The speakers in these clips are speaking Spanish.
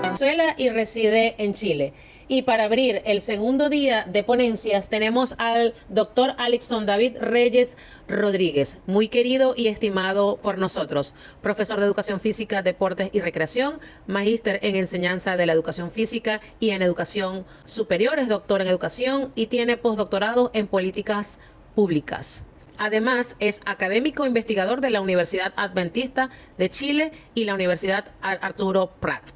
Venezuela y reside en Chile. Y para abrir el segundo día de ponencias tenemos al doctor Alixson David Reyes Rodríguez, muy querido y estimado por nosotros, profesor de Educación Física, Deportes y Recreación, magíster en Enseñanza de la Educación Física y en Educación Superior, es doctor en Educación y tiene postdoctorado en Políticas Públicas. Además, es académico investigador de la Universidad Adventista de Chile y la Universidad Arturo Prat.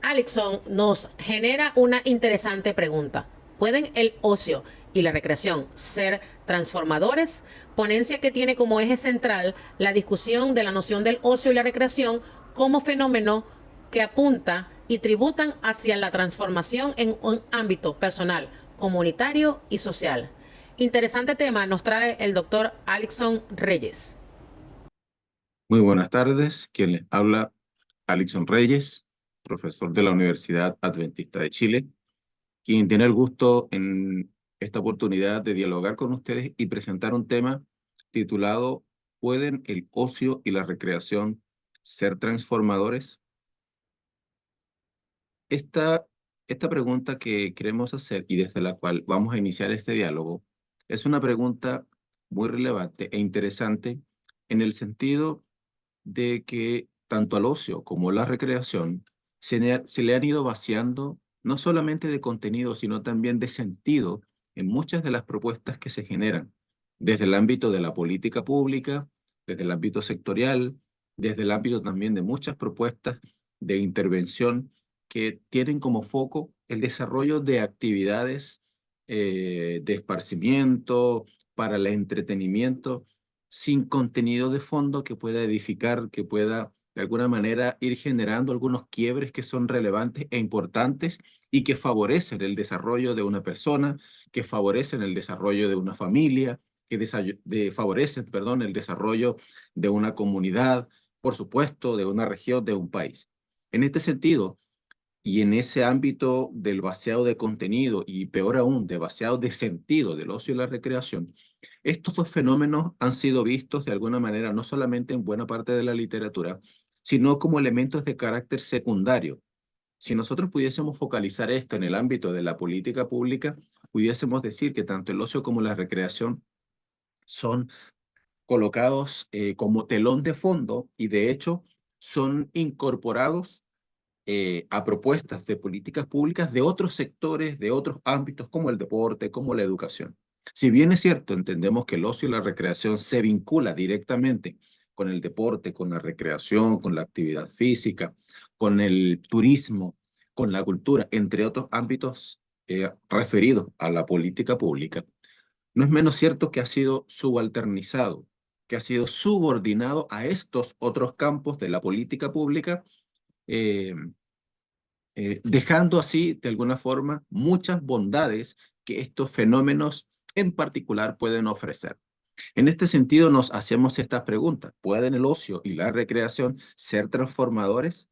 Alixson nos genera una interesante pregunta. ¿Pueden el ocio y la recreación ser transformadores? Ponencia que tiene como eje central la discusión de la noción del ocio y la recreación como fenómeno que apunta y tributan hacia la transformación en un ámbito personal, comunitario y social. Interesante tema nos trae el doctor Alixson Reyes. Muy buenas tardes, quien les habla, Alixson Reyes, profesor de la Universidad Adventista de Chile, quien tiene el gusto en esta oportunidad de dialogar con ustedes y presentar un tema titulado ¿Pueden el ocio y la recreación ser transformadores? Esta, esta pregunta que queremos hacer y desde la cual vamos a iniciar este diálogo es una pregunta muy relevante e interesante en el sentido de que tanto al ocio como a la recreación se le han ido vaciando no solamente de contenido, sino también de sentido en muchas de las propuestas que se generan, desde el ámbito de la política pública, desde el ámbito sectorial, desde el ámbito también de muchas propuestas de intervención que tienen como foco el desarrollo de actividades de esparcimiento, para el entretenimiento, sin contenido de fondo que pueda edificar, que pueda de alguna manera ir generando algunos quiebres que son relevantes e importantes y que favorecen el desarrollo de una persona, que favorecen el desarrollo de una familia, favorecen, perdón, el desarrollo de una comunidad, por supuesto, de una región, de un país. En este sentido, y en ese ámbito del vaciado de contenido y peor aún, de vaciado de sentido del ocio y la recreación, estos dos fenómenos han sido vistos de alguna manera no solamente en buena parte de la literatura, sino como elementos de carácter secundario. Si nosotros pudiésemos focalizar esto en el ámbito de la política pública, pudiésemos decir que tanto el ocio como la recreación son colocados como telón de fondo y de hecho son incorporados a propuestas de políticas públicas de otros sectores, de otros ámbitos como el deporte, como la educación. Si bien es cierto, entendemos que el ocio y la recreación se vincula directamente con el deporte, con la recreación, con la actividad física, con el turismo, con la cultura, entre otros ámbitos referidos a la política pública, no es menos cierto que ha sido subalternizado, que ha sido subordinado a estos otros campos de la política pública, eh, dejando así, de alguna forma, muchas bondades que estos fenómenos en particular pueden ofrecer. En este sentido, nos hacemos estas preguntas. ¿Pueden el ocio y la recreación ser transformadores?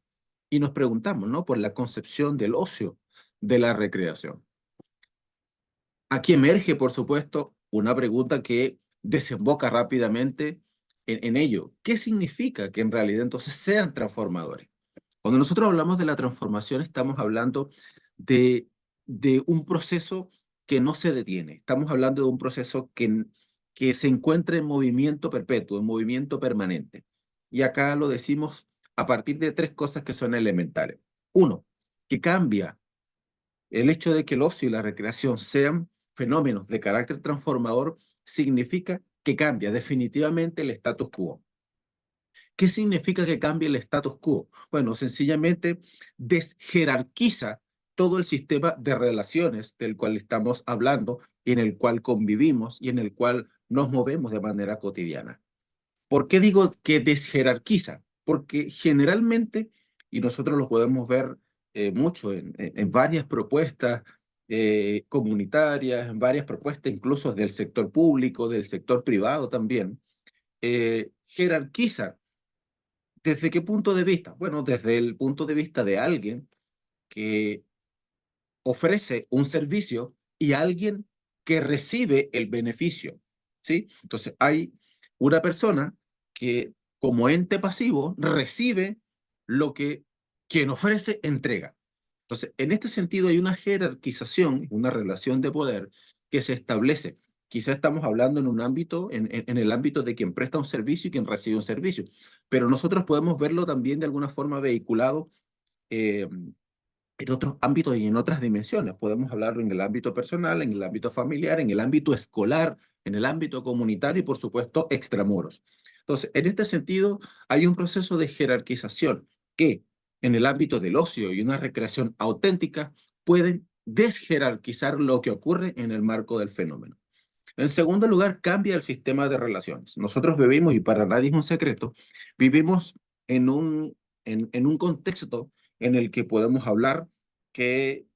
Y nos preguntamos, ¿no? Por la concepción del ocio, de la recreación. Aquí emerge, por supuesto, una pregunta que desemboca rápidamente en ello. ¿Qué significa que en realidad entonces sean transformadores? Cuando nosotros hablamos de la transformación, estamos hablando de, de un proceso que no se detiene. Estamos hablando de un proceso que se encuentra en movimiento perpetuo, en movimiento permanente. Y acá lo decimos a partir de tres cosas que son elementales. Uno, que cambia el hecho de que el ocio y la recreación sean fenómenos de carácter transformador significa que cambia definitivamente el status quo. ¿Qué significa que cambie el status quo? Bueno, sencillamente desjerarquiza todo el sistema de relaciones del cual estamos hablando, en el cual convivimos y en el cual nos movemos de manera cotidiana. ¿Por qué digo que desjerarquiza? Porque generalmente, y nosotros lo podemos ver mucho en varias propuestas comunitarias, en varias propuestas incluso del sector público, del sector privado también, jerarquiza. ¿Desde qué punto de vista? Bueno, desde el punto de vista de alguien que ofrece un servicio y alguien que recibe el beneficio, ¿sí? Entonces hay una persona que como ente pasivo recibe lo que quien ofrece entrega. Entonces, en este sentido hay una jerarquización, una relación de poder que se establece. Quizá estamos hablando en un ámbito, en el ámbito de quien presta un servicio y quien recibe un servicio, pero nosotros podemos verlo también de alguna forma vehiculado eh, en otros ámbitos y en otras dimensiones. Podemos hablarlo en el ámbito personal, en el ámbito familiar, en el ámbito escolar, en el ámbito comunitario y, por supuesto, extramuros. Entonces, en este sentido, hay un proceso de jerarquización que en el ámbito del ocio y una recreación auténtica pueden desjerarquizar lo que ocurre en el marco del fenómeno. En segundo lugar, cambia el sistema de relaciones. Nosotros vivimos, y para nadie es un secreto, vivimos en un contexto en el que podemos hablar que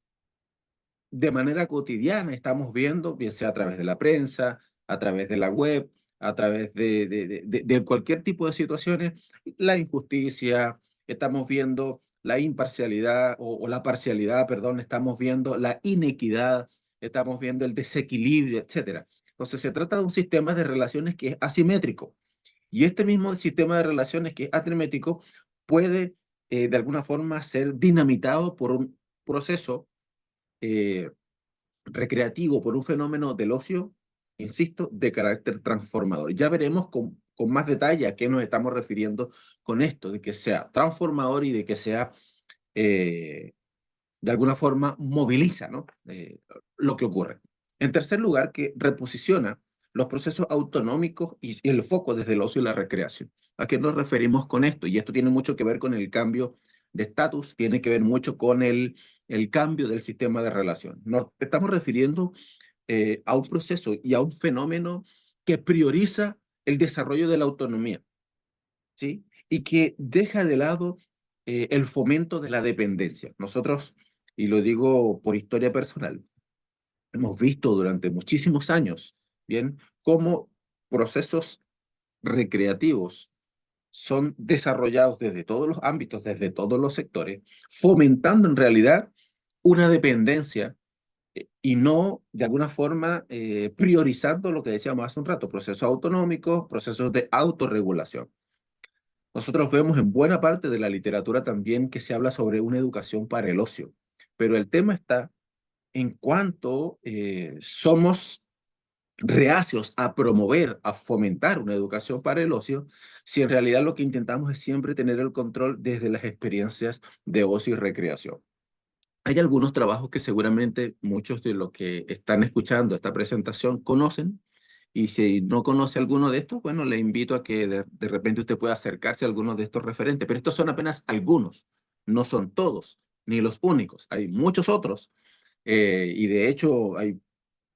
de manera cotidiana estamos viendo, bien sea a través de la prensa, a través de la web, a través de cualquier tipo de situaciones, la injusticia, estamos viendo la imparcialidad o la parcialidad, perdón, estamos viendo la inequidad, estamos viendo el desequilibrio, etcétera. Entonces se trata de un sistema de relaciones que es asimétrico. Y este mismo sistema de relaciones que es asimétrico puede de alguna forma ser dinamitado por un proceso eh, recreativo, por un fenómeno del ocio, insisto, de carácter transformador. Ya veremos con más detalle a qué nos estamos refiriendo con esto, de que sea transformador y de que sea, de alguna forma, moviliza, ¿no? Lo que ocurre. En tercer lugar, que reposiciona los procesos autonómicos y el foco desde el ocio y la recreación. ¿A qué nos referimos con esto? Y esto tiene mucho que ver con el cambio de estatus, tiene que ver mucho con el cambio del sistema de relación. Nos estamos refiriendo a un proceso y a un fenómeno que prioriza el desarrollo de la autonomía, ¿sí? Y que deja de lado el fomento de la dependencia. Nosotros, y lo digo por historia personal, hemos visto durante muchísimos años, ¿bien? Cómo procesos recreativos son desarrollados desde todos los ámbitos, desde todos los sectores, fomentando en realidad una dependencia y no de alguna forma priorizando lo que decíamos hace un rato, procesos autonómicos, procesos de autorregulación. Nosotros vemos en buena parte de la literatura también que se habla sobre una educación para el ocio, pero el tema está en cuanto somos reacios a promover, a fomentar una educación para el ocio, si en realidad lo que intentamos es siempre tener el control desde las experiencias de ocio y recreación. Hay algunos trabajos que seguramente muchos de los que están escuchando esta presentación conocen, y si no conoce alguno de estos, bueno, le invito a que de repente usted pueda acercarse a algunos de estos referentes, pero estos son apenas algunos, no son todos, ni los únicos. Hay muchos otros, y de hecho hay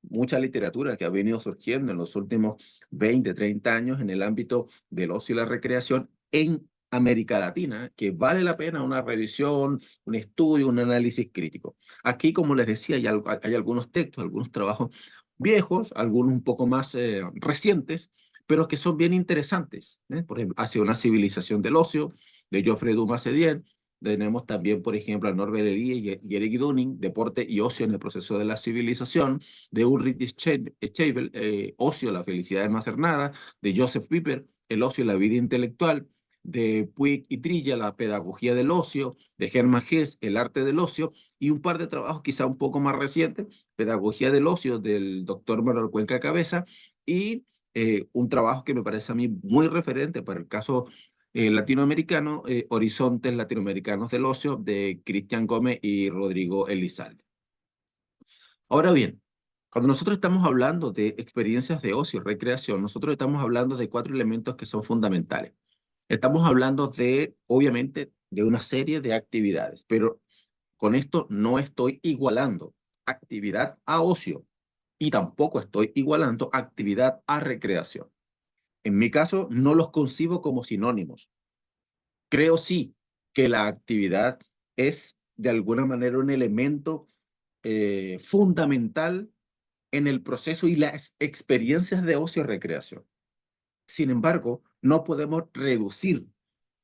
mucha literatura que ha venido surgiendo en los últimos 20, 30 años en el ámbito del ocio y la recreación en América Latina, que vale la pena una revisión, un estudio, un análisis crítico. Aquí, como les decía, hay algunos textos, algunos trabajos viejos, algunos un poco más recientes, pero que son bien interesantes. Por ejemplo, Hacia una civilización del ocio, de Geoffrey Dumas Hédier. Tenemos también, por ejemplo, a Norbert Elias y Eric Dunning, Deporte y Ocio en el proceso de la civilización, de Ulrich Scheibel, Ocio, la felicidad de no hacer nada, de Joseph Piper, El ocio y la vida intelectual, de Puig y Trilla, La pedagogía del ocio, de Hermann Hesse, El arte del ocio, y un par de trabajos quizá un poco más recientes, Pedagogía del ocio, del doctor Manuel Cuenca Cabeza, y un trabajo que me parece a mí muy referente para el caso latinoamericano, Horizontes Latinoamericanos del Ocio, de Cristian Gómez y Rodrigo Elizalde. Ahora bien, cuando nosotros estamos hablando de experiencias de ocio y recreación, nosotros estamos hablando de cuatro elementos que son fundamentales. Estamos hablando de, obviamente, de una serie de actividades, pero con esto no estoy igualando actividad a ocio y tampoco estoy igualando actividad a recreación. En mi caso, no los concibo como sinónimos. Creo sí que la actividad es de alguna manera un elemento fundamental en el proceso y las experiencias de ocio y recreación. Sin embargo, no podemos reducir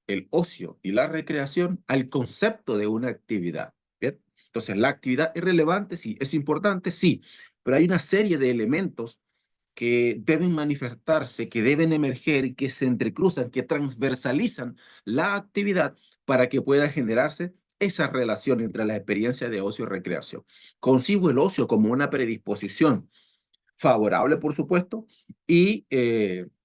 el ocio y la recreación al concepto de una actividad. ¿Bien? Entonces, la actividad es relevante, sí, es importante, sí, pero hay una serie de elementos que deben manifestarse, que deben emerger, que se entrecruzan, que transversalizan la actividad para que pueda generarse esa relación entre la experiencia de ocio y recreación. Consigo el ocio como una predisposición favorable, por supuesto, y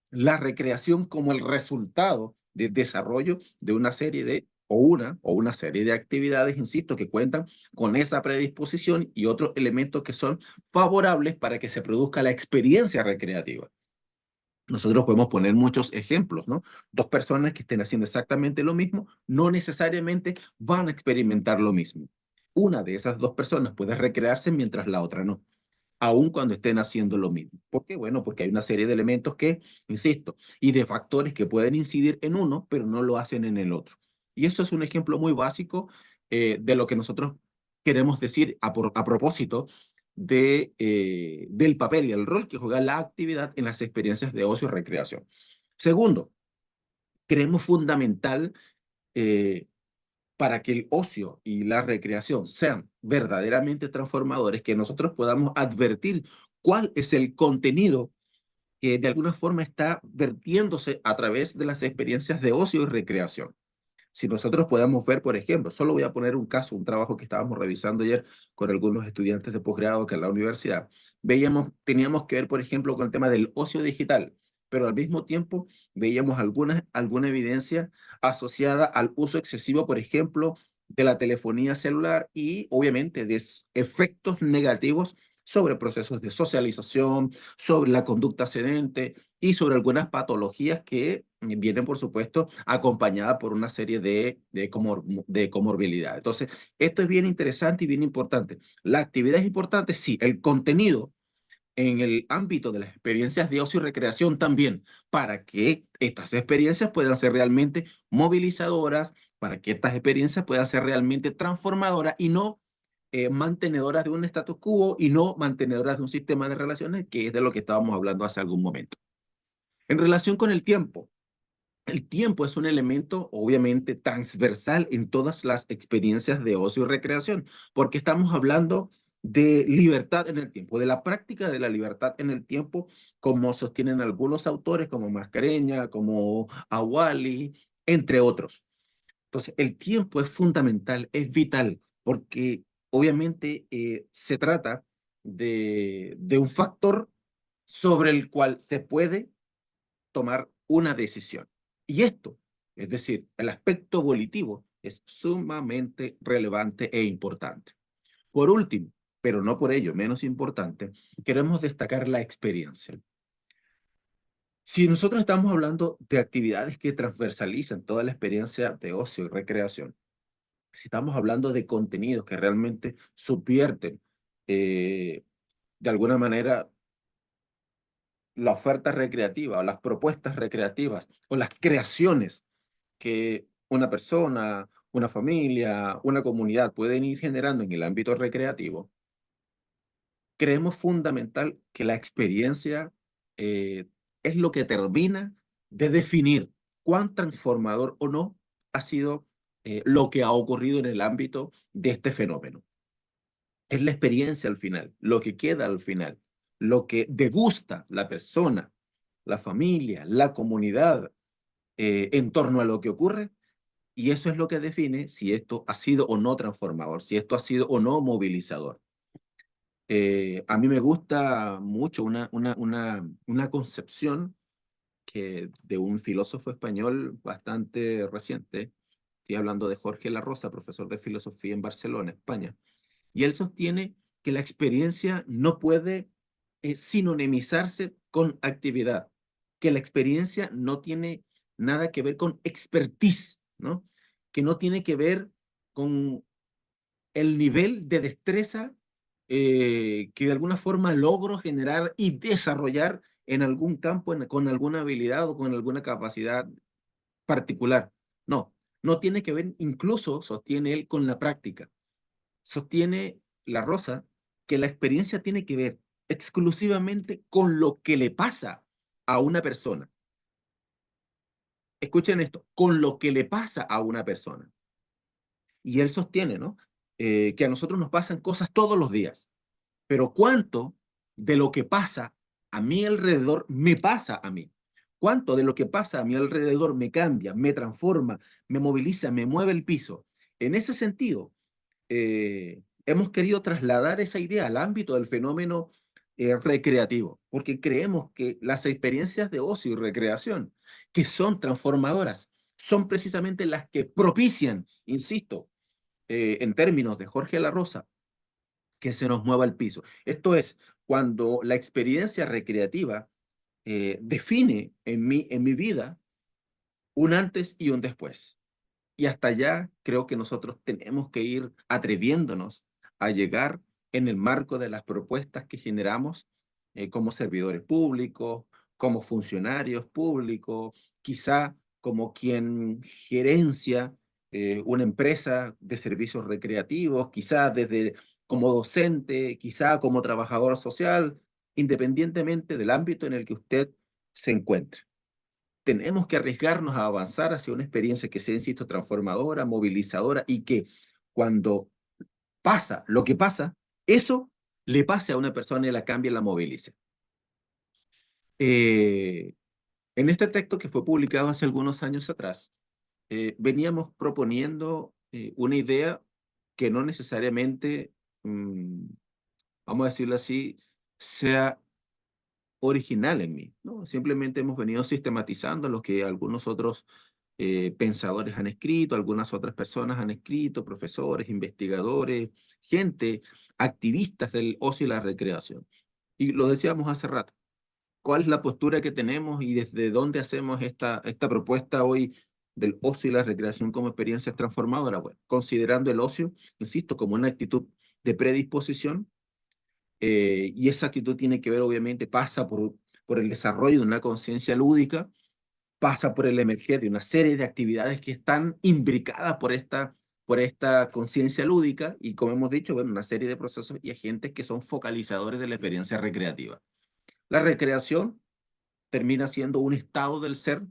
la recreación como el resultado del desarrollo de una serie de, o una serie de actividades, insisto, que cuentan con esa predisposición y otros elementos que son favorables para que se produzca la experiencia recreativa. Nosotros podemos poner muchos ejemplos, ¿no? Dos personas que estén haciendo exactamente lo mismo no necesariamente van a experimentar lo mismo. Una de esas dos personas puede recrearse mientras la otra no, aun cuando estén haciendo lo mismo. ¿Por qué? Bueno, porque hay una serie de elementos que, insisto, y de factores que pueden incidir en uno, pero no lo hacen en el otro. Y eso es un ejemplo muy básico de lo que nosotros queremos decir a propósito del papel y el rol que juega la actividad en las experiencias de ocio y recreación. Segundo, creemos fundamental eh, para que el ocio y la recreación sean verdaderamente transformadores, que nosotros podamos advertir cuál es el contenido que de alguna forma está vertiéndose a través de las experiencias de ocio y recreación. Si nosotros podemos ver, por ejemplo, solo voy a poner un caso, un trabajo que estábamos revisando ayer con algunos estudiantes de posgrado que en la universidad, teníamos que ver, por ejemplo, con el tema del ocio digital, pero al mismo tiempo veíamos alguna evidencia asociada al uso excesivo, por ejemplo, de la telefonía celular y obviamente de efectos negativos sobre procesos de socialización, sobre la conducta sedente y sobre algunas patologías que vienen, por supuesto, acompañadas por una serie de comorbilidades. Entonces, esto es bien interesante y bien importante. La actividad es importante, sí, el contenido en el ámbito de las experiencias de ocio y recreación también, para que estas experiencias puedan ser realmente movilizadoras, para que estas experiencias puedan ser realmente transformadoras y no mantenedoras de un status quo y no mantenedoras de un sistema de relaciones, que es de lo que estábamos hablando hace algún momento. En relación con el tiempo es un elemento obviamente transversal en todas las experiencias de ocio y recreación, porque estamos hablando de libertad en el tiempo, de la práctica de la libertad en el tiempo, como sostienen algunos autores como Mascareña, como Awali, entre otros. Entonces, el tiempo es fundamental, es vital, porque obviamente se trata de un factor sobre el cual se puede tomar una decisión. Y esto, es decir, el aspecto volitivo, es sumamente relevante e importante. Por último, pero no por ello menos importante, queremos destacar la experiencia. Si nosotros estamos hablando de actividades que transversalizan toda la experiencia de ocio y recreación, si estamos hablando de contenidos que realmente subvierten de alguna manera la oferta recreativa o las propuestas recreativas o las creaciones que una persona, una familia, una comunidad pueden ir generando en el ámbito recreativo, creemos fundamental que la experiencia eh, es lo que termina de definir cuán transformador o no ha sido lo que ha ocurrido en el ámbito de este fenómeno. Es la experiencia al final, lo que queda al final, lo que degusta la persona, la familia, la comunidad en torno a lo que ocurre, y eso es lo que define si esto ha sido o no transformador, si esto ha sido o no movilizador. A mí me gusta mucho una concepción de un filósofo español bastante reciente. Estoy hablando de Jorge La Rosa, profesor de filosofía en Barcelona, España. Y él sostiene que la experiencia no puede sinonimizarse con actividad, que la experiencia no tiene nada que ver con expertise, ¿no? Que no tiene que ver con el nivel de destreza que de alguna forma logro generar y desarrollar en algún campo, con alguna habilidad o con alguna capacidad particular. No, no tiene que ver, incluso sostiene él, con la práctica. Sostiene La Rosa que la experiencia tiene que ver exclusivamente con lo que le pasa a una persona. Escuchen esto, con lo que le pasa a una persona. Y él sostiene, ¿no? que a nosotros nos pasan cosas todos los días, pero ¿cuánto de lo que pasa a mi alrededor me pasa a mí? ¿Cuánto de lo que pasa a mi alrededor me cambia, me transforma, me moviliza, me mueve el piso? En ese sentido, hemos querido trasladar esa idea al ámbito del fenómeno recreativo, porque creemos que las experiencias de ocio y recreación, que son transformadoras, son precisamente las que propician, insisto, en términos de Jorge La Rosa, que se nos mueva el piso. Esto es, cuando la experiencia recreativa define en mi vida un antes y un después. Y hasta allá creo que nosotros tenemos que ir atreviéndonos a llegar en el marco de las propuestas que generamos como servidores públicos, como funcionarios públicos, quizá como quien gerencia una empresa de servicios recreativos, quizá desde como docente, quizá como trabajador social, independientemente del ámbito en el que usted se encuentre. Tenemos que arriesgarnos a avanzar hacia una experiencia que sea, insisto, transformadora, movilizadora y que cuando pasa lo que pasa, eso le pase a una persona y la cambie y la movilice. Eh, en este texto que fue publicado hace algunos años atrás, veníamos proponiendo una idea que no necesariamente, vamos a decirlo así, sea original en mí, ¿no? Simplemente hemos venido sistematizando lo que algunos otros pensadores han escrito, algunas otras personas han escrito, profesores, investigadores, gente, activistas del ocio y la recreación. Y lo decíamos hace rato, ¿cuál es la postura que tenemos y desde dónde hacemos esta propuesta hoy del ocio y la recreación como experiencias transformadoras? Bueno, considerando el ocio, insisto, como una actitud de predisposición, y esa actitud tiene que ver, obviamente, pasa por el desarrollo de una conciencia lúdica, pasa por el emerger de una serie de actividades que están imbricadas por esta conciencia lúdica y, como hemos dicho, bueno, una serie de procesos y agentes que son focalizadores de la experiencia recreativa. La recreación termina siendo un estado del ser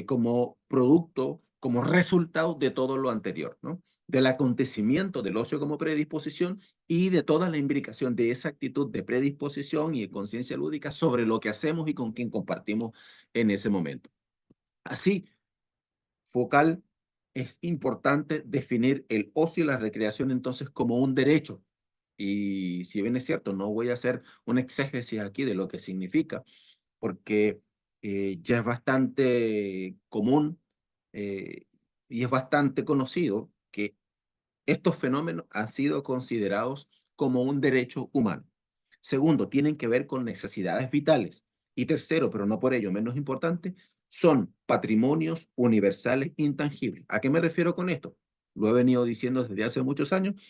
como producto, como resultado de todo lo anterior, ¿no? Del acontecimiento del ocio como predisposición y de toda la imbricación de esa actitud de predisposición y de conciencia lúdica sobre lo que hacemos y con quien compartimos en ese momento. Así, focal, es importante definir el ocio y la recreación entonces como un derecho. Y si bien es cierto, no voy a hacer una exégesis aquí de lo que significa, porque ya es bastante común y es bastante conocido que estos fenómenos han sido considerados como un derecho humano. Segundo, tienen que ver con necesidades vitales. Y tercero, pero no por ello menos importante, son patrimonios universales intangibles. ¿A qué me refiero con esto? Lo he venido diciendo desde hace muchos años.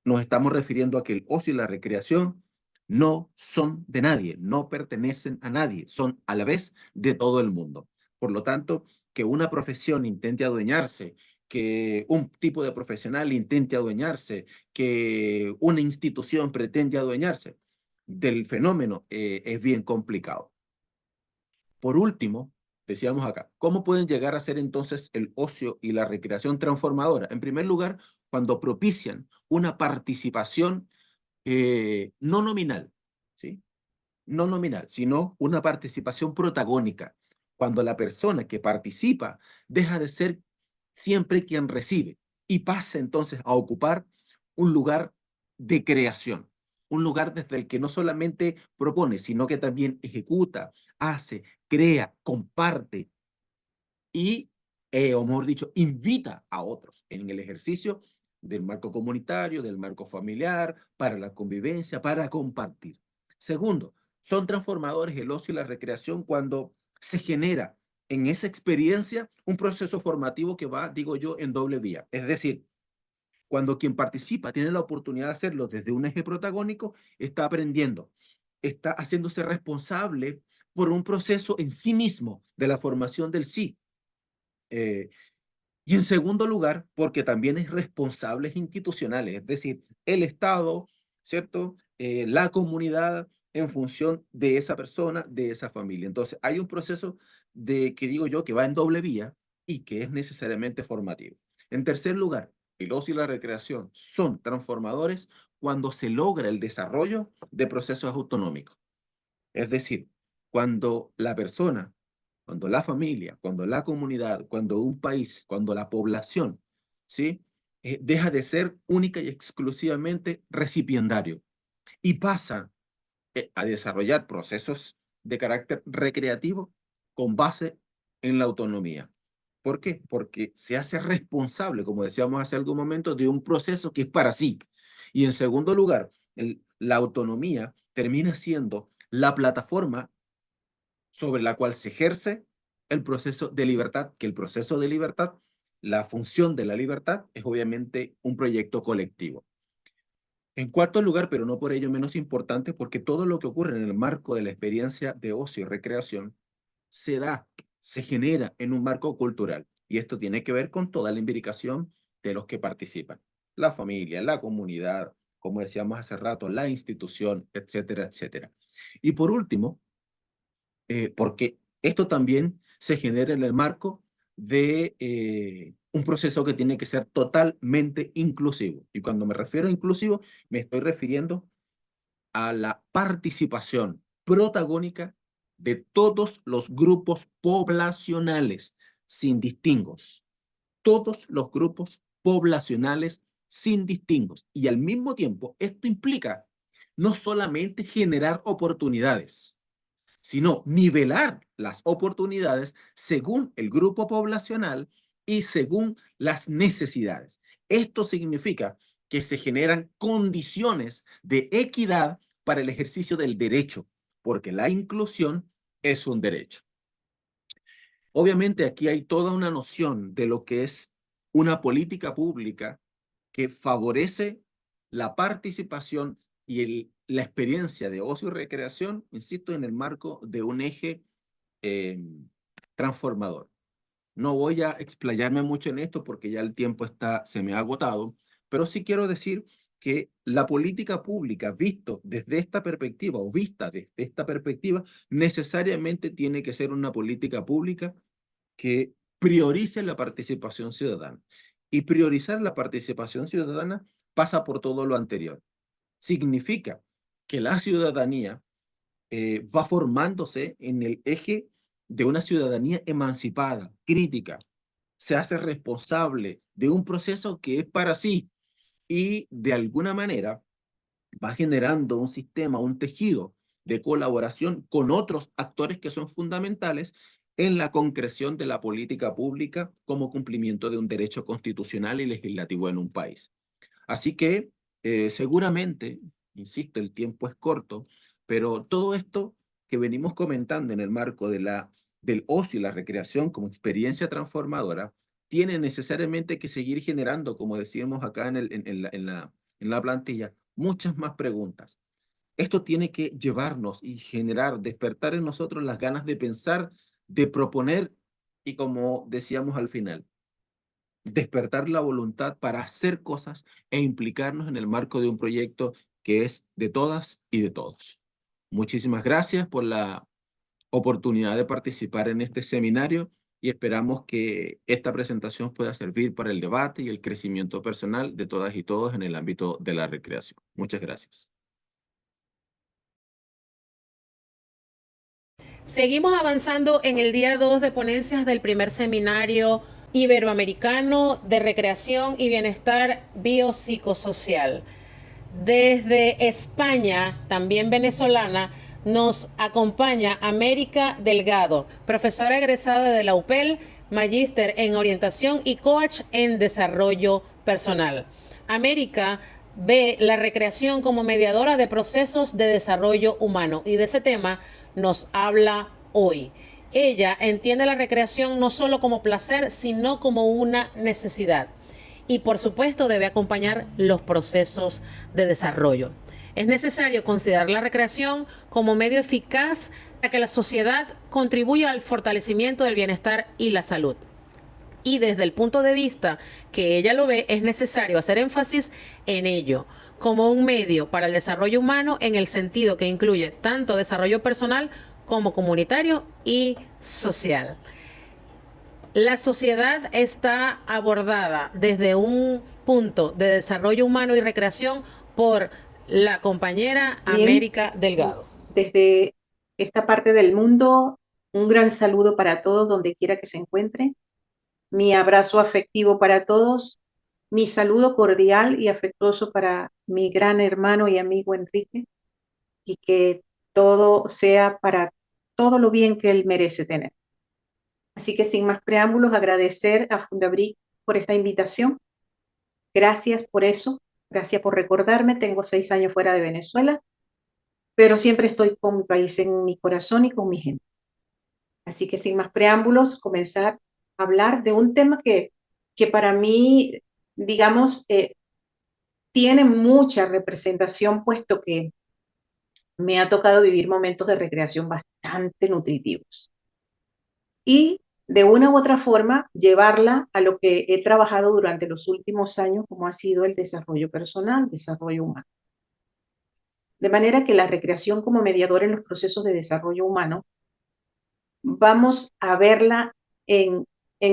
Nos estamos refiriendo a que el ocio y la recreación no son de nadie, no pertenecen a nadie, son a la vez de todo el mundo. Por lo tanto, que una profesión intente adueñarse, que un tipo de profesional intente adueñarse, que una institución pretende adueñarse del fenómeno es bien complicado. Por último, decíamos acá, ¿cómo pueden llegar a ser entonces el ocio y la recreación transformadora? En primer lugar, cuando propician una participación no nominal, ¿sí? No nominal, sino una participación protagónica. Cuando la persona que participa deja de ser siempre quien recibe y pasa entonces a ocupar un lugar de creación, un lugar desde el que no solamente propone, sino que también ejecuta, hace, crea, comparte y, o mejor dicho, invita a otros en el ejercicio del marco comunitario, del marco familiar, para la convivencia, para compartir. Segundo, son transformadores el ocio y la recreación cuando se genera en esa experiencia un proceso formativo que va, digo yo, en doble vía. Es decir, cuando quien participa tiene la oportunidad de hacerlo desde un eje protagónico, está aprendiendo, está haciéndose responsable por un proceso en sí mismo de la formación del sí. Eh, y en segundo lugar, porque también es responsables institucionales, es decir, el Estado, ¿cierto? La comunidad en función de esa persona, de esa familia. Entonces, hay un proceso que digo yo que va en doble vía y que es necesariamente formativo. En tercer lugar, el ocio y la recreación son transformadores cuando se logra el desarrollo de procesos autonómicos. Es decir, cuando la persona, cuando la familia, cuando la comunidad, cuando un país, cuando la población, ¿sí? Deja de ser única y exclusivamente recipiendario y pasa a desarrollar procesos de carácter recreativo con base en la autonomía. ¿Por qué? Porque se hace responsable, como decíamos hace algún momento, de un proceso que es para sí. Y en segundo lugar, la autonomía termina siendo la plataforma sobre la cual se ejerce el proceso de libertad, que el proceso de libertad, la función de la libertad es obviamente un proyecto colectivo. En cuarto lugar, pero no por ello menos importante, porque todo lo que ocurre en el marco de la experiencia de ocio y recreación se da, se genera en un marco cultural. Y esto tiene que ver con toda la imbricación de los que participan. La familia, la comunidad, como decíamos hace rato, la institución, etcétera, etcétera. Y por último, porque esto también se genera en el marco de un proceso que tiene que ser totalmente inclusivo. Y cuando me refiero a inclusivo, me estoy refiriendo a la participación protagónica de todos los grupos poblacionales, sin distingos. Todos los grupos poblacionales sin distingos. Y al mismo tiempo, esto implica no solamente generar oportunidades, sino nivelar las oportunidades según el grupo poblacional y según las necesidades. Esto significa que se generan condiciones de equidad para el ejercicio del derecho, porque la inclusión es un derecho. Obviamente aquí hay toda una noción de lo que es una política pública que favorece la participación y la experiencia de ocio y recreación, insisto, en el marco de un eje eh, transformador. No voy a explayarme mucho en esto porque ya el tiempo se me ha agotado, pero sí quiero decir que la política pública visto desde esta perspectiva o vista desde esta perspectiva necesariamente tiene que ser una política pública que priorice la participación ciudadana. Y priorizar la participación ciudadana pasa por todo lo anterior. Significa que la ciudadanía va formándose en el eje de una ciudadanía emancipada, crítica, se hace responsable de un proceso que es para sí y de alguna manera va generando un sistema, un tejido de colaboración con otros actores que son fundamentales en la concreción de la política pública como cumplimiento de un derecho constitucional y legislativo en un país. Así que seguramente, insisto, el tiempo es corto, pero todo esto que venimos comentando en el marco del ocio y la recreación como experiencia transformadora, tiene necesariamente que seguir generando, como decíamos acá en la plantilla, muchas más preguntas. Esto tiene que llevarnos y generar, despertar en nosotros las ganas de pensar, de proponer y como decíamos al final, despertar la voluntad para hacer cosas e implicarnos en el marco de un proyecto que es de todas y de todos. Muchísimas gracias por la oportunidad de participar en este seminario y esperamos que esta presentación pueda servir para el debate y el crecimiento personal de todas y todos en el ámbito de la recreación. Muchas gracias. Seguimos avanzando en el día 2 de ponencias del primer seminario iberoamericano de recreación y bienestar biopsicosocial. Desde España, también venezolana, nos acompaña América Delgado, profesora egresada de la UPEL, magíster en orientación y coach en desarrollo personal. América ve la recreación como mediadora de procesos de desarrollo humano y de ese tema nos habla hoy. Ella entiende la recreación no solo como placer, sino como una necesidad. Y por supuesto debe acompañar los procesos de desarrollo. Es necesario considerar la recreación como medio eficaz para que la sociedad contribuya al fortalecimiento del bienestar y la salud. Y desde el punto de vista que ella lo ve, es necesario hacer énfasis en ello como un medio para el desarrollo humano en el sentido que incluye tanto desarrollo personal como comunitario y social. La sociedad está abordada desde un punto de desarrollo humano y recreación por la compañera Bien, América Delgado. desde esta parte del mundo, un gran saludo para todos donde quiera que se encuentren. Mi abrazo afectivo para todos, mi saludo cordial y afectuoso para mi gran hermano y amigo Enrique, y que todo sea para todo lo bien que él merece tener. Así que sin más preámbulos, agradecer a Fundabric por esta invitación. Gracias por eso, gracias por recordarme. Tengo 6 años fuera de Venezuela, pero siempre estoy con mi país en mi corazón y con mi gente. Así que sin más preámbulos, comenzar a hablar de un tema que para mí, digamos, tiene mucha representación, puesto que me ha tocado vivir momentos de recreación bastante nutritivos. Y de una u otra forma, llevarla a lo que he trabajado durante los últimos años, como ha sido el desarrollo personal, desarrollo humano. De manera que la recreación como mediadora en los procesos de desarrollo humano, vamos a verla en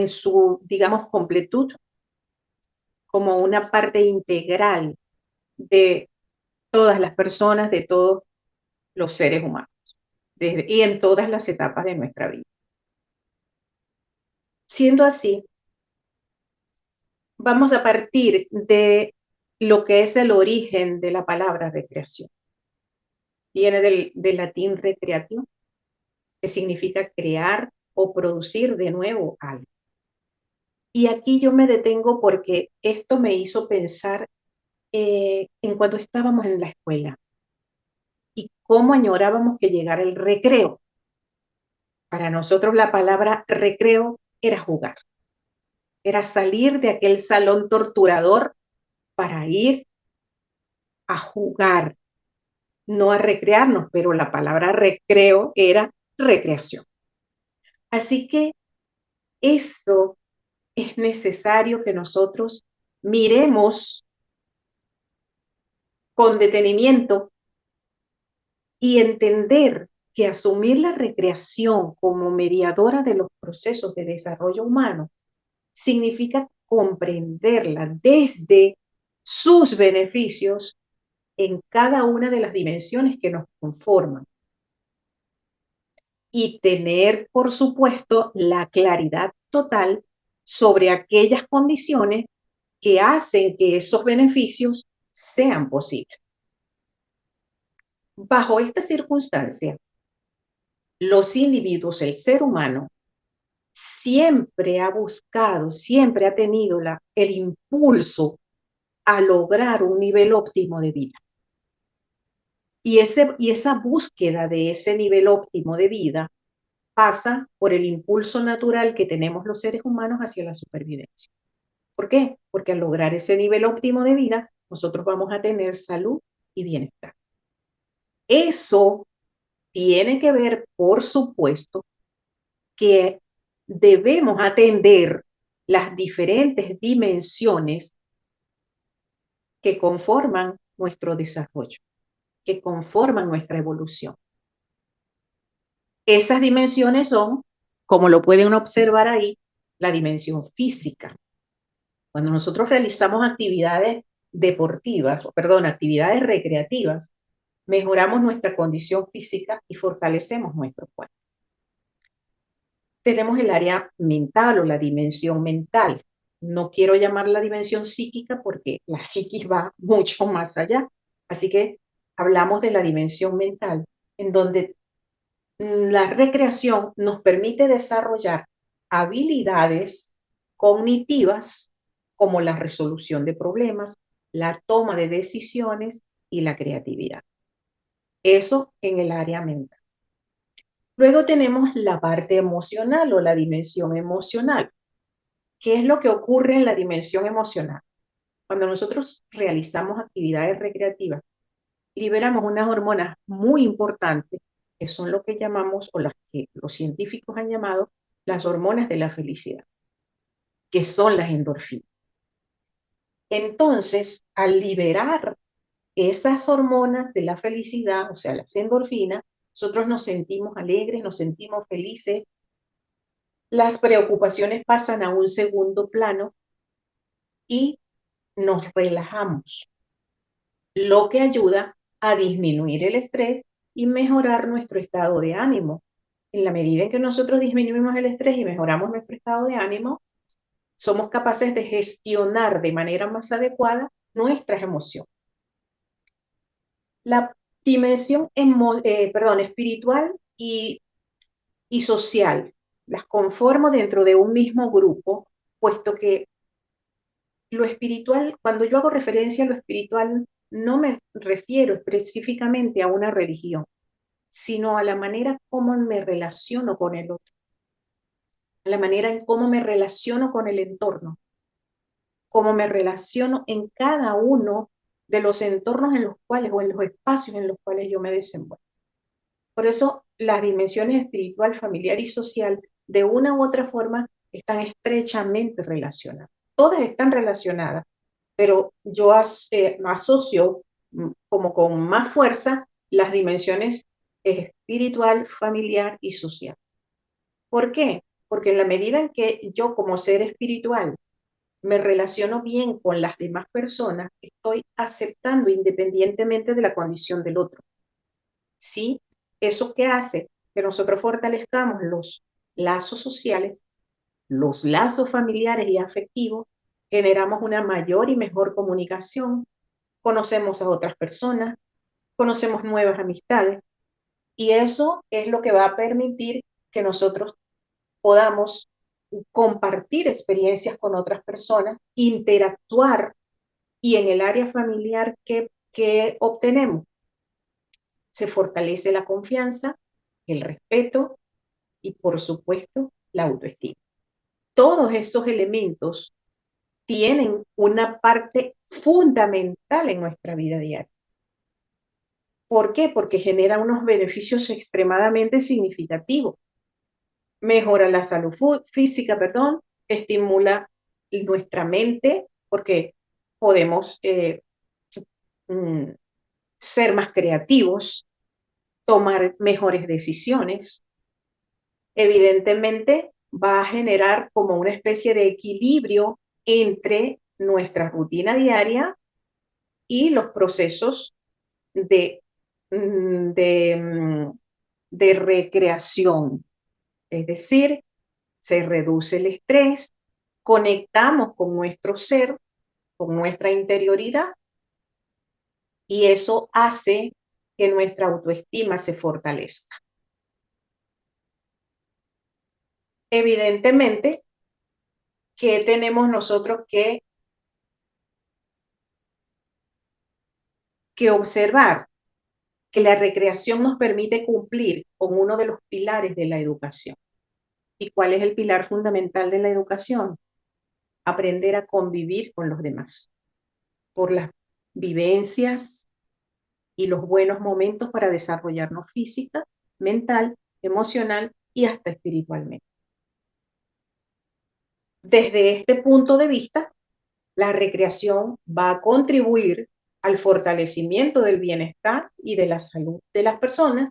su, digamos, completud, como una parte integral de todas las personas, de todos los seres humanos, y en todas las etapas de nuestra vida. Siendo así, vamos a partir de lo que es el origen de la palabra recreación. Viene del latín recreatio, que significa crear o producir de nuevo algo. Y aquí yo me detengo porque esto me hizo pensar en cuando estábamos en la escuela y cómo añorábamos que llegara el recreo. Para nosotros la palabra recreo era jugar, era salir de aquel salón torturador para ir a jugar, no a recrearnos, pero la palabra recreo era recreación. Así que esto es necesario que nosotros miremos con detenimiento y entender que asumir la recreación como mediadora de los procesos de desarrollo humano significa comprenderla desde sus beneficios en cada una de las dimensiones que nos conforman. Y tener, por supuesto, la claridad total sobre aquellas condiciones que hacen que esos beneficios sean posibles. Bajo esta circunstancia, los individuos, el ser humano, siempre ha buscado, siempre ha tenido el impulso a lograr un nivel óptimo de vida. Y esa búsqueda de ese nivel óptimo de vida pasa por el impulso natural que tenemos los seres humanos hacia la supervivencia. ¿Por qué? Porque al lograr ese nivel óptimo de vida, nosotros vamos a tener salud y bienestar. Eso tiene que ver, por supuesto, que debemos atender las diferentes dimensiones que conforman nuestro desarrollo, que conforman nuestra evolución. Esas dimensiones son, como lo pueden observar ahí, la dimensión física. Cuando nosotros realizamos actividades deportivas, actividades recreativas, mejoramos nuestra condición física y fortalecemos nuestro cuerpo. Tenemos el área mental o la dimensión mental. No quiero llamar la dimensión psíquica porque la psiquis va mucho más allá. Así que hablamos de la dimensión mental, en donde la recreación nos permite desarrollar habilidades cognitivas como la resolución de problemas, la toma de decisiones y la creatividad. Eso en el área mental. Luego tenemos la parte emocional o la dimensión emocional. ¿Qué es lo que ocurre en la dimensión emocional? Cuando nosotros realizamos actividades recreativas, liberamos unas hormonas muy importantes, que son lo que llamamos, o las que los científicos han llamado, las hormonas de la felicidad, que son las endorfinas. Entonces, al liberar esas hormonas de la felicidad, o sea, las endorfinas, nosotros nos sentimos alegres, nos sentimos felices, las preocupaciones pasan a un segundo plano y nos relajamos, lo que ayuda a disminuir el estrés y mejorar nuestro estado de ánimo. En la medida en que nosotros disminuimos el estrés y mejoramos nuestro estado de ánimo, somos capaces de gestionar de manera más adecuada nuestras emociones. La dimensión espiritual y social las conformo dentro de un mismo grupo, puesto que lo espiritual, cuando yo hago referencia a lo espiritual, no me refiero específicamente a una religión, sino a la manera como me relaciono con el otro, a la manera en cómo me relaciono con el entorno, cómo me relaciono en cada uno de los entornos en los cuales o en los espacios en los cuales yo me desenvuelvo. Por eso las dimensiones espiritual, familiar y social, de una u otra forma, están estrechamente relacionadas. Todas están relacionadas, pero yo asocio como con más fuerza las dimensiones espiritual, familiar y social. ¿Por qué? Porque en la medida en que yo como ser espiritual me relaciono bien con las demás personas, estoy aceptando independientemente de la condición del otro. ¿Sí? ¿Eso qué hace? Que nosotros fortalezcamos los lazos sociales, los lazos familiares y afectivos, generamos una mayor y mejor comunicación, conocemos a otras personas, conocemos nuevas amistades, y eso es lo que va a permitir que nosotros podamos compartir experiencias con otras personas, interactuar, y en el área familiar que obtenemos, se fortalece la confianza, el respeto y, por supuesto, la autoestima. Todos estos elementos tienen una parte fundamental en nuestra vida diaria. ¿Por qué? Porque genera unos beneficios extremadamente significativos. Mejora la salud física, estimula nuestra mente, porque podemos ser más creativos, tomar mejores decisiones. Evidentemente, va a generar como una especie de equilibrio entre nuestra rutina diaria y los procesos de, de recreación. Es decir, se reduce el estrés, conectamos con nuestro ser, con nuestra interioridad, y eso hace que nuestra autoestima se fortalezca. Evidentemente, ¿qué tenemos nosotros que observar? Que la recreación nos permite cumplir con uno de los pilares de la educación. ¿Y cuál es el pilar fundamental de la educación? Aprender a convivir con los demás, por las vivencias y los buenos momentos para desarrollarnos física, mental, emocional y hasta espiritualmente. Desde este punto de vista, la recreación va a contribuir al fortalecimiento del bienestar y de la salud de las personas,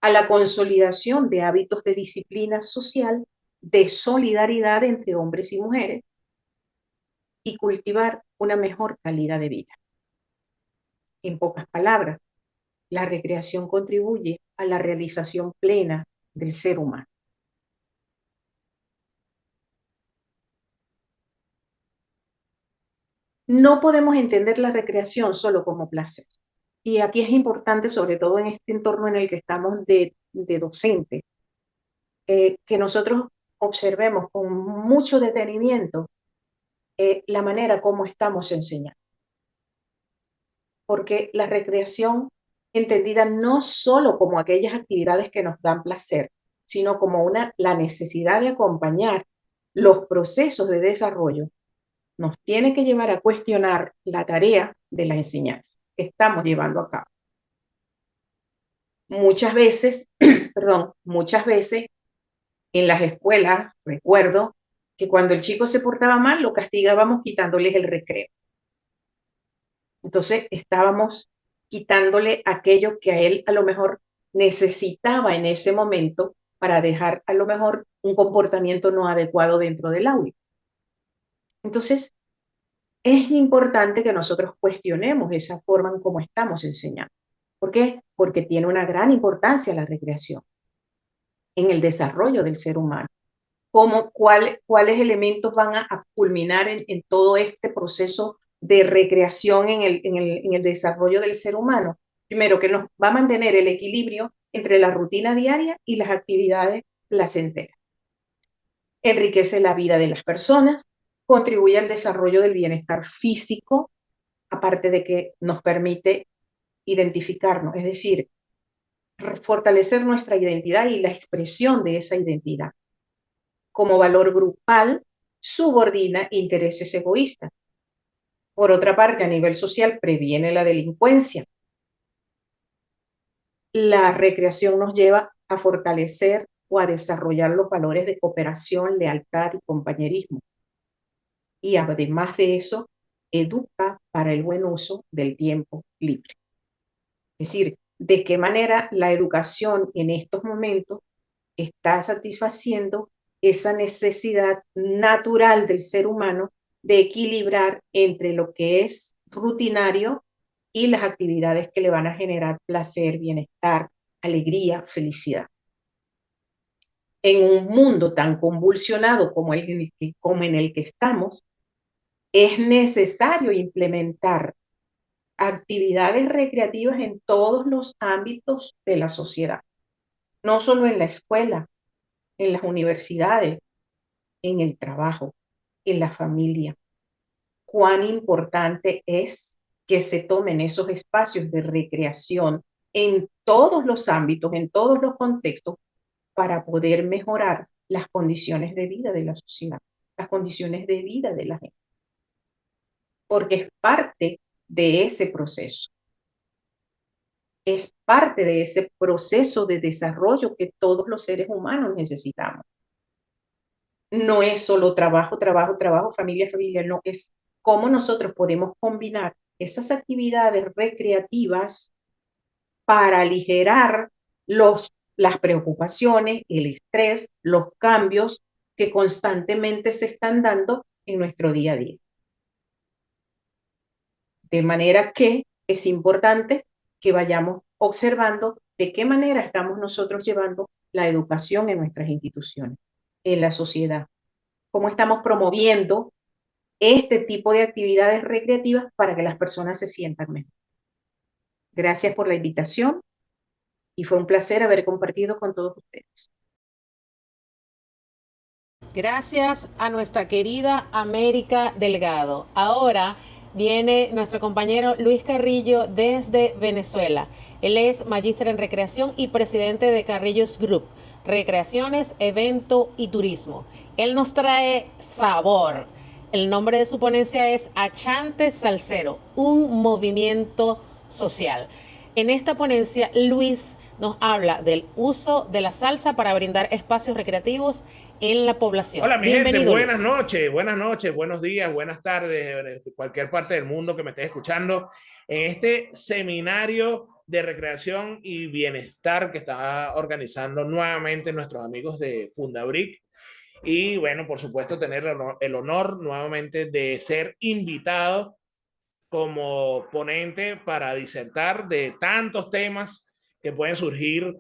a la consolidación de hábitos de disciplina social, de solidaridad entre hombres y mujeres, y cultivar una mejor calidad de vida. En pocas palabras, la recreación contribuye a la realización plena del ser humano. No podemos entender la recreación solo como placer. Y aquí es importante, sobre todo en este entorno en el que estamos de docente, que nosotros observemos con mucho detenimiento la manera como estamos enseñando. Porque la recreación, entendida no solo como aquellas actividades que nos dan placer, sino como la necesidad de acompañar los procesos de desarrollo, nos tiene que llevar a cuestionar la tarea de la enseñanza que estamos llevando a cabo. Muchas veces, muchas veces en las escuelas, recuerdo que cuando el chico se portaba mal, lo castigábamos quitándoles el recreo. Entonces estábamos quitándole aquello que a él a lo mejor necesitaba en ese momento para dejar a lo mejor un comportamiento no adecuado dentro del aula. Entonces, es importante que nosotros cuestionemos esa forma en cómo estamos enseñando. ¿Por qué? Porque tiene una gran importancia la recreación en el desarrollo del ser humano. ¿Cuáles elementos van a culminar en todo este proceso de recreación en el desarrollo del ser humano? Primero, que nos va a mantener el equilibrio entre la rutina diaria y las actividades placenteras. Enriquece la vida de las personas, contribuye al desarrollo del bienestar físico, aparte de que nos permite identificarnos, es decir, fortalecer nuestra identidad y la expresión de esa identidad. Como valor grupal, subordina intereses egoístas. Por otra parte, a nivel social, previene la delincuencia. La recreación nos lleva a fortalecer o a desarrollar los valores de cooperación, lealtad y compañerismo. Y además de eso, educa para el buen uso del tiempo libre. Es decir, de qué manera la educación en estos momentos está satisfaciendo esa necesidad natural del ser humano de equilibrar entre lo que es rutinario y las actividades que le van a generar placer, bienestar, alegría, felicidad. En un mundo tan convulsionado como en el que estamos, es necesario implementar actividades recreativas en todos los ámbitos de la sociedad, no solo en la escuela, en las universidades, en el trabajo, en la familia. Cuán importante es que se tomen esos espacios de recreación en todos los ámbitos, en todos los contextos, para poder mejorar las condiciones de vida de la sociedad, las condiciones de vida de la gente. Porque es parte de ese proceso. Es parte de ese proceso de desarrollo que todos los seres humanos necesitamos. No es solo trabajo, trabajo, trabajo, familia, familia, no, es cómo nosotros podemos combinar esas actividades recreativas para aligerar las preocupaciones, el estrés, los cambios que constantemente se están dando en nuestro día a día. De manera que es importante que vayamos observando de qué manera estamos nosotros llevando la educación en nuestras instituciones, en la sociedad. Cómo estamos promoviendo este tipo de actividades recreativas para que las personas se sientan mejor. Gracias por la invitación y fue un placer haber compartido con todos ustedes. Gracias a nuestra querida América Delgado. Ahora viene nuestro compañero Luis Carrillo desde Venezuela. Él es magíster en recreación y presidente de Carrillos Group, recreaciones, evento y turismo. Él nos trae sabor. El nombre de su ponencia es Achante Salsero, un movimiento social. En esta ponencia, Luis nos habla del uso de la salsa para brindar espacios recreativos en la población. Hola, mi gente, buenas Luis. noches, buenos días, buenas tardes, de cualquier parte del mundo que me esté escuchando en este seminario de recreación y bienestar que está organizando nuevamente nuestros amigos de Fundabric. Y bueno, por supuesto, tener el honor nuevamente de ser invitado como ponente para disertar de tantos temas que pueden surgir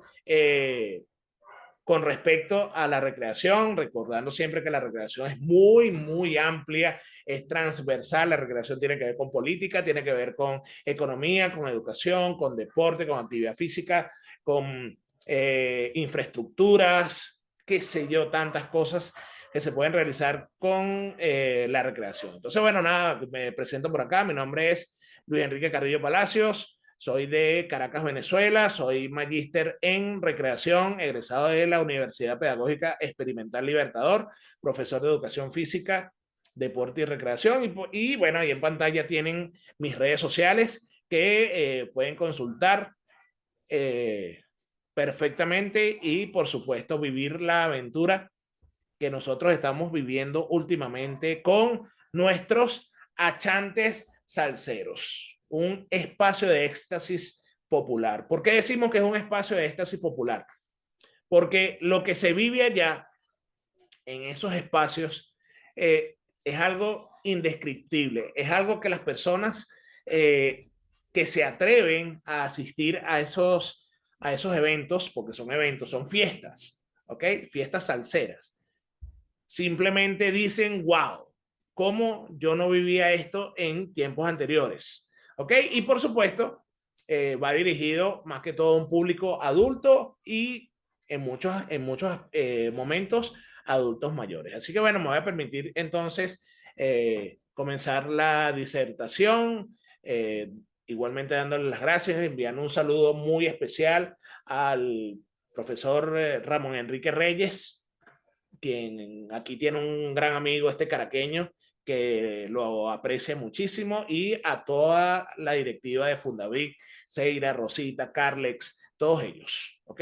con respecto a la recreación, recordando siempre que la recreación es muy, muy amplia, es transversal. La recreación tiene que ver con política, tiene que ver con economía, con educación, con deporte, con actividad física, con infraestructuras, qué sé yo, tantas cosas que se pueden realizar con la recreación. Entonces, bueno, nada, me presento por acá. Mi nombre es Luis Enrique Carrillo Palacios. Soy de Caracas, Venezuela, soy magíster en recreación, egresado de la Universidad Pedagógica Experimental Libertador, profesor de educación física, deporte y recreación. Y bueno, ahí en pantalla tienen mis redes sociales que pueden consultar perfectamente y por supuesto vivir la aventura que nosotros estamos viviendo últimamente con nuestros achantes salseros. Un espacio de éxtasis popular. ¿Por qué decimos que es un espacio de éxtasis popular? Porque lo que se vive allá, en esos espacios, es algo indescriptible. Es algo que las personas que se atreven a asistir a esos eventos, porque son eventos, son fiestas, ¿ok? Fiestas salseras. Simplemente dicen, wow, ¿cómo yo no vivía esto en tiempos anteriores? ¿Ok? Y por supuesto, va dirigido más que todo a un público adulto y en muchos momentos adultos mayores. Así que bueno, me voy a permitir entonces comenzar la disertación, igualmente dándole las gracias, enviando un saludo muy especial al profesor Ramón Enrique Reyes, quien aquí tiene un gran amigo, este caraqueño, que lo aprecia muchísimo, y a toda la directiva de Fundavic, Seira, Rosita, Carlex, todos ellos, ¿ok?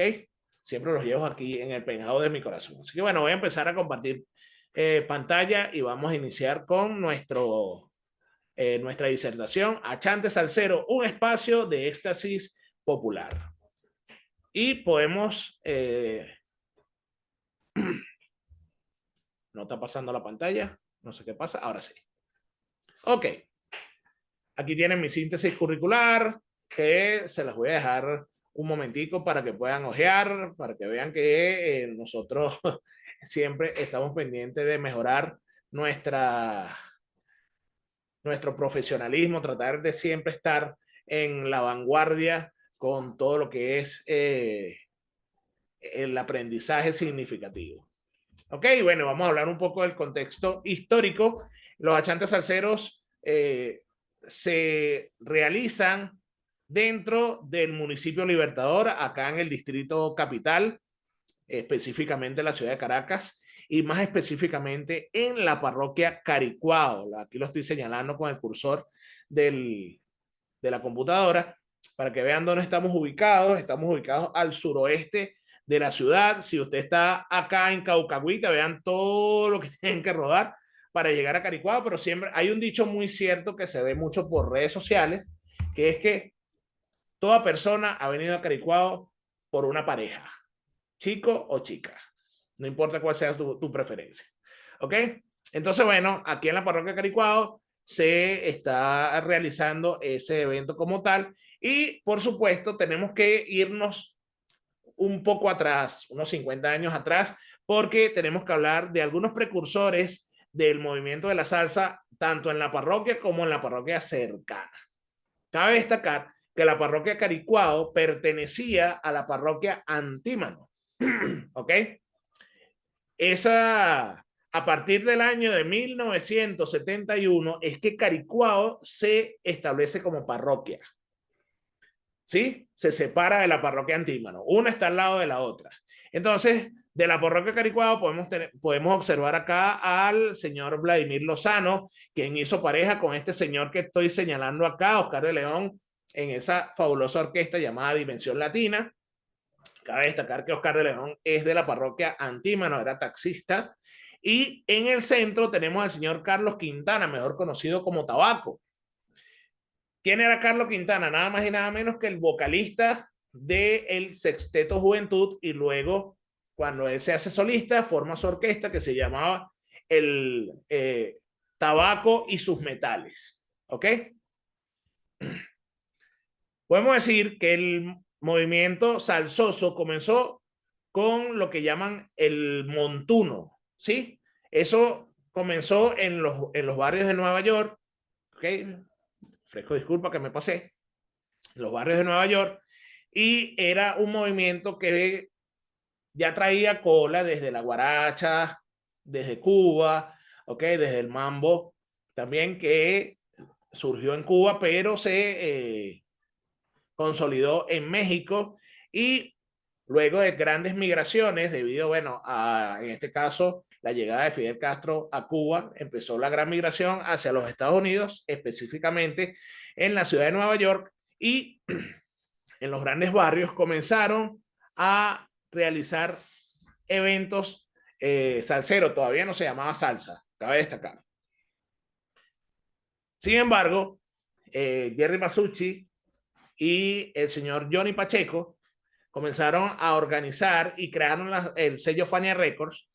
Siempre los llevo aquí en el penthouse de mi corazón. Así que bueno, voy a empezar a compartir pantalla y vamos a iniciar con nuestra disertación, Achante Salsero, un espacio de éxtasis popular. Y podemos... no está pasando la pantalla, no sé qué pasa, ahora sí. Ok, aquí tienen mi síntesis curricular, que se las voy a dejar un momentico para que puedan ojear, para que vean que nosotros siempre estamos pendientes de mejorar nuestro profesionalismo, tratar de siempre estar en la vanguardia con todo lo que es el aprendizaje significativo. Ok, bueno, vamos a hablar un poco del contexto histórico. Los achantes salseros se realizan dentro del municipio Libertador, acá en el distrito capital, específicamente en la ciudad de Caracas, y más específicamente en la parroquia Caricuao. Aquí lo estoy señalando con el cursor de la computadora para que vean dónde estamos ubicados. Estamos ubicados al suroeste de la ciudad. Si usted está acá en Caucahuita, vean todo lo que tienen que rodar para llegar a Caricuao, pero siempre hay un dicho muy cierto que se ve mucho por redes sociales, que es que toda persona ha venido a Caricuao por una pareja, chico o chica, no importa cuál sea tu preferencia. ¿Ok? Entonces, bueno, aquí en la parroquia Caricuao se está realizando ese evento como tal, y por supuesto tenemos que irnos un poco atrás, unos 50 años atrás, porque tenemos que hablar de algunos precursores del movimiento de la salsa, tanto en la parroquia como en la parroquia cercana. Cabe destacar que la parroquia Caricuao pertenecía a la parroquia Antímano. ¿Ok? A partir del año de 1971 es que Caricuao se establece como parroquia. ¿Sí? Se separa de la parroquia Antímano. Una está al lado de la otra. Entonces, de la parroquia Caricuao podemos observar acá al señor Vladimir Lozano, quien hizo pareja con este señor que estoy señalando acá, Oscar de León, en esa fabulosa orquesta llamada Dimensión Latina. Cabe destacar que Oscar de León es de la parroquia Antímano, era taxista. Y en el centro tenemos al señor Carlos Quintana, mejor conocido como Tabaco. ¿Quién era Carlos Quintana? Nada más y nada menos que el vocalista del Sexteto Juventud, y luego, cuando él se hace solista, forma su orquesta que se llamaba el Tabaco y sus Metales. ¿Ok? Podemos decir que el movimiento salsoso comenzó con lo que llaman el montuno, ¿sí? Eso comenzó en los barrios de Nueva York, ¿ok? Fresco disculpa que me pasé, en los barrios de Nueva York, y era un movimiento que ya traía cola desde la guaracha, desde Cuba, ¿ok? Desde el mambo, también, que surgió en Cuba, pero se consolidó en México, y luego de grandes migraciones, debido, bueno, en este caso, la llegada de Fidel Castro a Cuba, empezó la gran migración hacia los Estados Unidos, específicamente en la ciudad de Nueva York, y en los grandes barrios comenzaron a realizar eventos salseros. Todavía no se llamaba salsa, cabe destacar. Sin embargo, Jerry Masucci y el señor Johnny Pacheco comenzaron a organizar y crearon el sello Fania Records,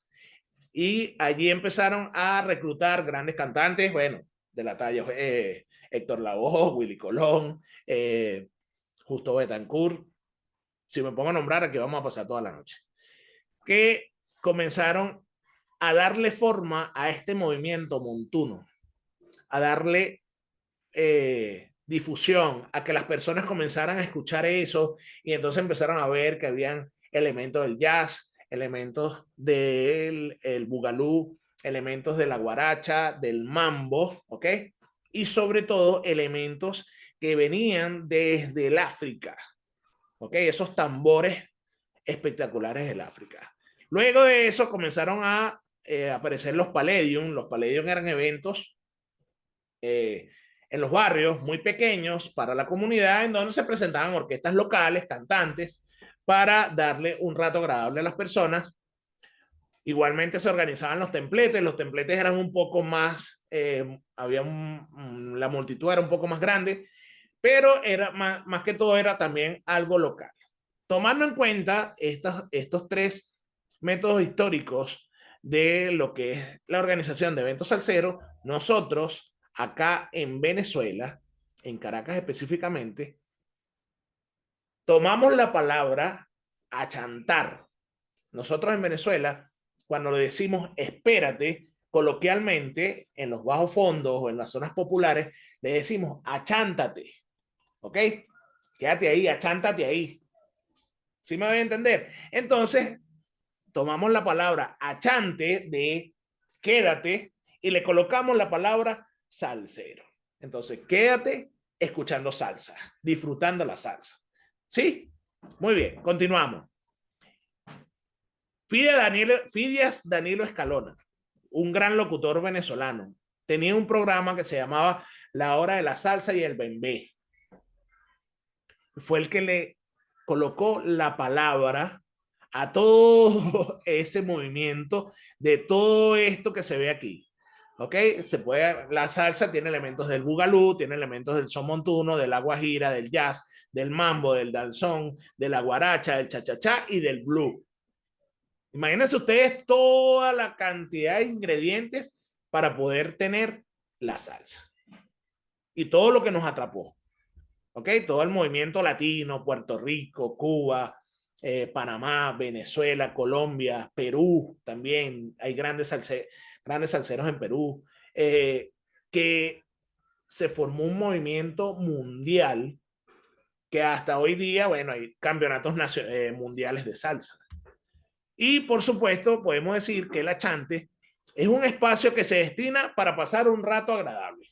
y allí empezaron a reclutar grandes cantantes, bueno, de la talla Héctor Lavoe, Willy Colón, Justo Betancourt. Si me pongo a nombrar, aquí vamos a pasar toda la noche. Que comenzaron a darle forma a este movimiento montuno, a darle difusión, a que las personas comenzaran a escuchar eso y entonces empezaron a ver que habían elementos del jazz, elementos del bugalú, elementos de la guaracha, del mambo, ¿ok? Y sobre todo elementos que venían desde el África, ¿ok? Esos tambores espectaculares del África. Luego de eso comenzaron a aparecer los Palladium. Los Palladium eran eventos en los barrios muy pequeños para la comunidad, en donde se presentaban orquestas locales, cantantes, para darle un rato agradable a las personas. Igualmente se organizaban los templetes eran un poco más, la multitud era un poco más grande, pero era más que todo era también algo local. Tomando en cuenta estos tres métodos históricos de lo que es la organización de eventos salseros, nosotros acá en Venezuela, en Caracas específicamente, tomamos la palabra achantar. Nosotros en Venezuela, cuando le decimos espérate, coloquialmente en los bajos fondos o en las zonas populares, le decimos achántate. ¿Ok? Quédate ahí, achántate ahí. ¿Sí me voy a entender? Entonces, tomamos la palabra achante de quédate y le colocamos la palabra salsero. Entonces, quédate escuchando salsa, disfrutando la salsa. ¿Sí? Muy bien, continuamos. Fidias Danilo Escalona, un gran locutor venezolano, tenía un programa que se llamaba La Hora de la Salsa y el Bembé. Fue el que le colocó la palabra a todo ese movimiento de todo esto que se ve aquí. ¿Ok? La salsa tiene elementos del bugalú, tiene elementos del son montuno, de la guajira, del jazz, del mambo, del danzón, de la guaracha, del cha-cha-cha y del blue. Imagínense ustedes toda la cantidad de ingredientes para poder tener la salsa. Y todo lo que nos atrapó. ¿Ok? Todo el movimiento latino, Puerto Rico, Cuba, Panamá, Venezuela, Colombia, Perú también. Hay grandes salseros en Perú. Que se formó un movimiento mundial que hasta hoy día, bueno, hay campeonatos mundiales de salsa. Y por supuesto, podemos decir que el achante es un espacio que se destina para pasar un rato agradable.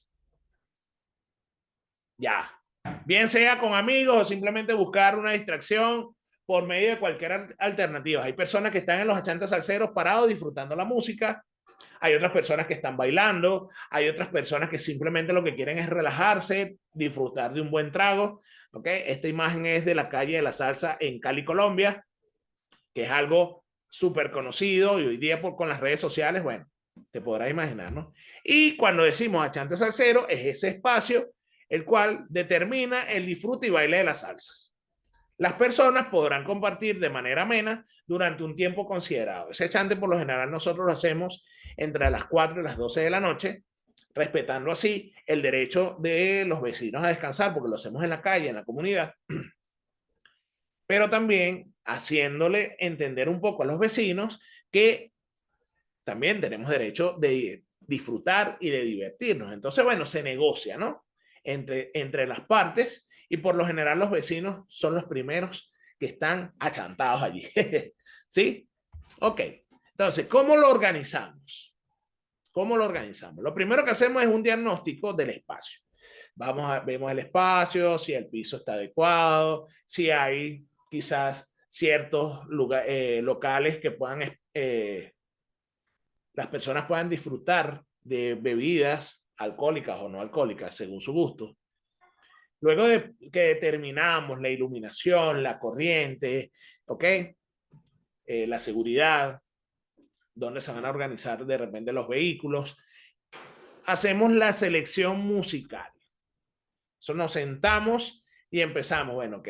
Ya. Bien sea con amigos o simplemente buscar una distracción por medio de cualquier alternativa. Hay personas que están en los achantes salseros parados disfrutando la música. Hay otras personas que están bailando. Hay otras personas que simplemente lo que quieren es relajarse, disfrutar de un buen trago. ¿Okay? Esta imagen es de la calle de la salsa en Cali, Colombia, que es algo súper conocido y hoy día con las redes sociales, bueno, te podrás imaginar, ¿no? Y cuando decimos achante salsero, es ese espacio el cual determina el disfrute y baile de las salsas. Las personas podrán compartir de manera amena durante un tiempo considerado. Ese chante por lo general nosotros lo hacemos entre las 4 y las 12 de la noche, respetando así el derecho de los vecinos a descansar, porque lo hacemos en la calle, en la comunidad, pero también haciéndole entender un poco a los vecinos que también tenemos derecho de disfrutar y de divertirnos. Entonces, bueno, se negocia, ¿no? Entre las partes, y por lo general los vecinos son los primeros que están achantados allí. ¿Sí? Ok. Entonces, ¿cómo lo organizamos? ¿Cómo lo organizamos? Lo primero que hacemos es un diagnóstico del espacio. Vemos el espacio, si el piso está adecuado, si hay quizás ciertos locales que puedan, las personas puedan disfrutar de bebidas alcohólicas o no alcohólicas, según su gusto. Luego de que determinamos la iluminación, la corriente, ¿ok? La seguridad, dónde se van a organizar de repente los vehículos, hacemos la selección musical. Eso nos sentamos y empezamos, bueno, ok,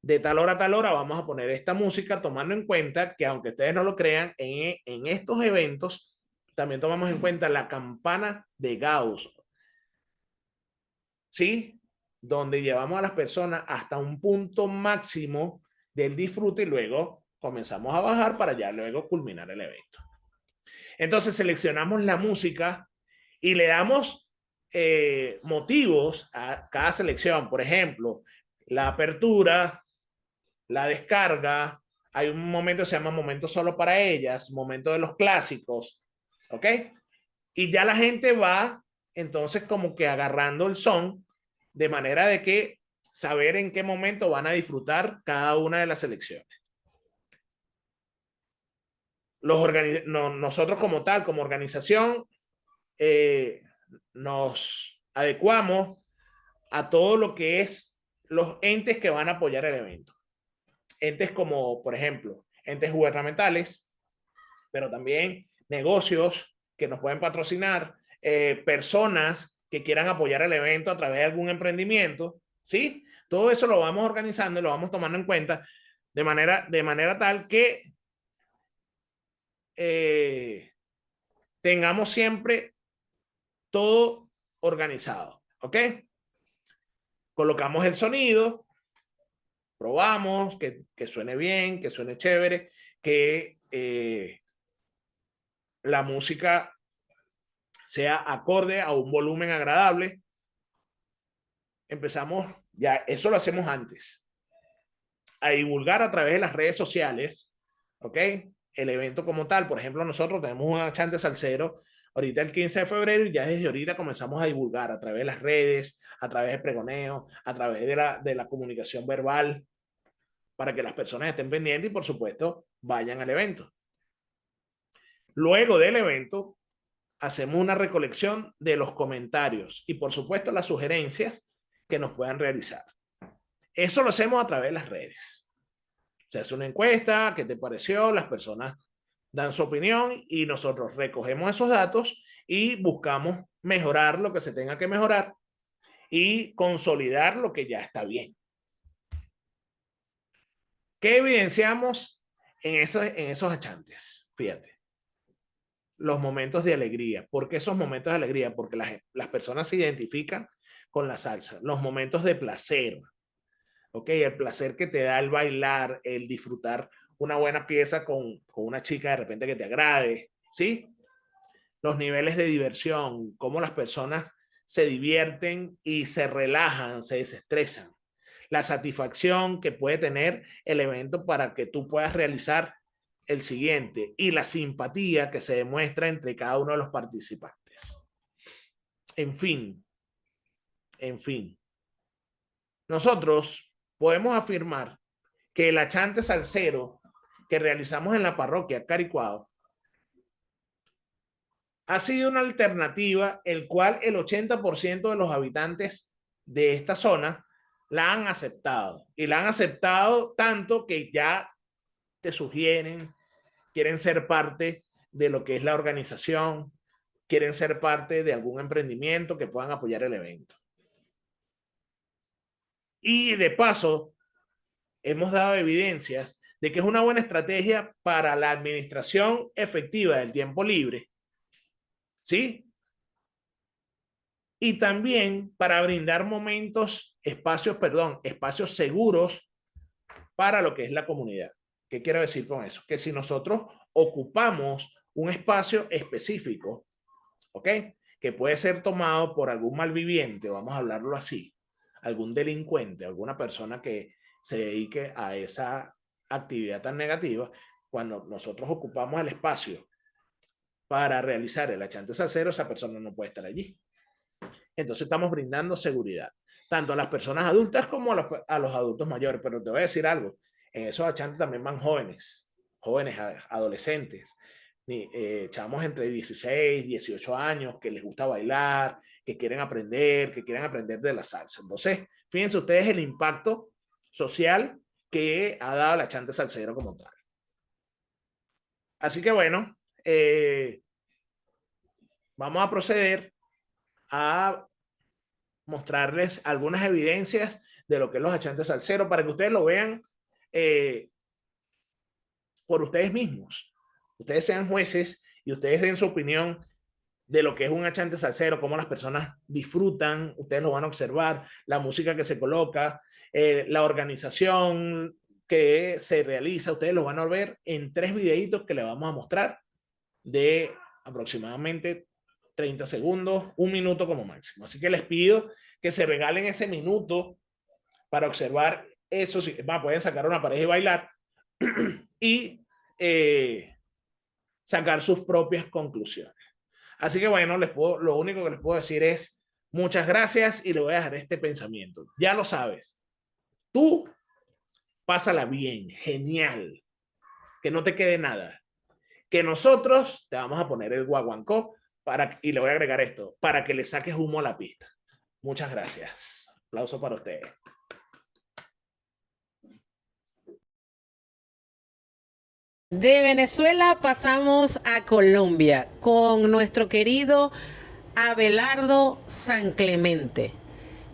de tal hora a tal hora vamos a poner esta música, tomando en cuenta que, aunque ustedes no lo crean, en estos eventos también tomamos en cuenta la campana de Gauss, ¿sí? Donde llevamos a las personas hasta un punto máximo del disfrute y luego comenzamos a bajar para ya luego culminar el evento. Entonces seleccionamos la música y le damos motivos a cada selección. Por ejemplo, la apertura, la descarga, hay un momento que se llama momento solo para ellas, momento de los clásicos, ¿ok? Y ya la gente va entonces como que agarrando el son, de manera de que saber en qué momento van a disfrutar cada una de las selecciones. Nosotros como tal, como organización, nos adecuamos a todo lo que es los entes que van a apoyar el evento. Entes como, por ejemplo, entes gubernamentales, pero también negocios que nos pueden patrocinar, personas que quieran apoyar el evento a través de algún emprendimiento, ¿sí? Todo eso lo vamos organizando y lo vamos tomando en cuenta de manera tal que tengamos siempre todo organizado, ¿ok? Colocamos el sonido, probamos que suene bien, que suene chévere, que la música sea acorde a un volumen agradable. Empezamos, ya eso lo hacemos antes, a divulgar a través de las redes sociales, ¿ok? El evento como tal. Por ejemplo, nosotros tenemos un achante salsero ahorita el 15 de febrero y ya desde ahorita comenzamos a divulgar a través de las redes, a través de pregoneo, a través de la comunicación verbal, para que las personas estén pendientes y, por supuesto, vayan al evento. Luego del evento, hacemos una recolección de los comentarios y, por supuesto, las sugerencias que nos puedan realizar. Eso lo hacemos a través de las redes. Se hace una encuesta, ¿qué te pareció? Las personas dan su opinión y nosotros recogemos esos datos y buscamos mejorar lo que se tenga que mejorar y consolidar lo que ya está bien. ¿Qué evidenciamos en esos achantes? Fíjate. Los momentos de alegría. ¿Por qué esos momentos de alegría? Porque las personas se identifican con la salsa. Los momentos de placer. ¿Ok? El placer que te da el bailar, el disfrutar una buena pieza con una chica de repente que te agrade. ¿Sí? Los niveles de diversión. Cómo las personas se divierten y se relajan, se desestresan. La satisfacción que puede tener el evento para que tú puedas realizar el siguiente y la simpatía que se demuestra entre cada uno de los participantes. En fin, nosotros podemos afirmar que el achante salsero que realizamos en la parroquia Caricuao ha sido una alternativa el cual el 80% de los habitantes de esta zona la han aceptado, y la han aceptado tanto que ya te sugieren, quieren ser parte de lo que es la organización, quieren ser parte de algún emprendimiento que puedan apoyar el evento. Y de paso, hemos dado evidencias de que es una buena estrategia para la administración efectiva del tiempo libre, ¿sí? Y también para brindar espacios seguros para lo que es la comunidad. ¿Qué quiero decir con eso? Que si nosotros ocupamos un espacio específico, ¿ok? Que puede ser tomado por algún malviviente, vamos a hablarlo así, algún delincuente, alguna persona que se dedique a esa actividad tan negativa, cuando nosotros ocupamos el espacio para realizar el achante salsero, esa persona no puede estar allí. Entonces estamos brindando seguridad, tanto a las personas adultas como a los adultos mayores. Pero te voy a decir algo, en esos achantes también van jóvenes, adolescentes, chavos entre 16, 18 años que les gusta bailar, que quieren aprender de la salsa. Entonces, fíjense ustedes el impacto social que ha dado el achante salsero como tal. Así que bueno, vamos a proceder a mostrarles algunas evidencias de lo que es los achantes salseros, para que ustedes lo vean por ustedes mismos. Ustedes sean jueces y ustedes den su opinión de lo que es un achante salsero, cómo las personas disfrutan, ustedes lo van a observar, la música que se coloca, la organización que se realiza, ustedes lo van a ver en 3 videitos que les vamos a mostrar de aproximadamente 30 segundos, 1 minuto como máximo. Así que les pido que se regalen ese minuto para observar eso. Pueden sacar una pareja y bailar y sacar sus propias conclusiones. Así que bueno, lo único que les puedo decir es muchas gracias y le voy a dejar este pensamiento. Ya lo sabes, tú pásala bien, genial, que no te quede nada, que nosotros te vamos a poner el guaguancó y le voy a agregar esto, para que le saques humo a la pista. Muchas gracias. Aplauso para ustedes. De Venezuela pasamos a Colombia con nuestro querido Abelardo San Clemente.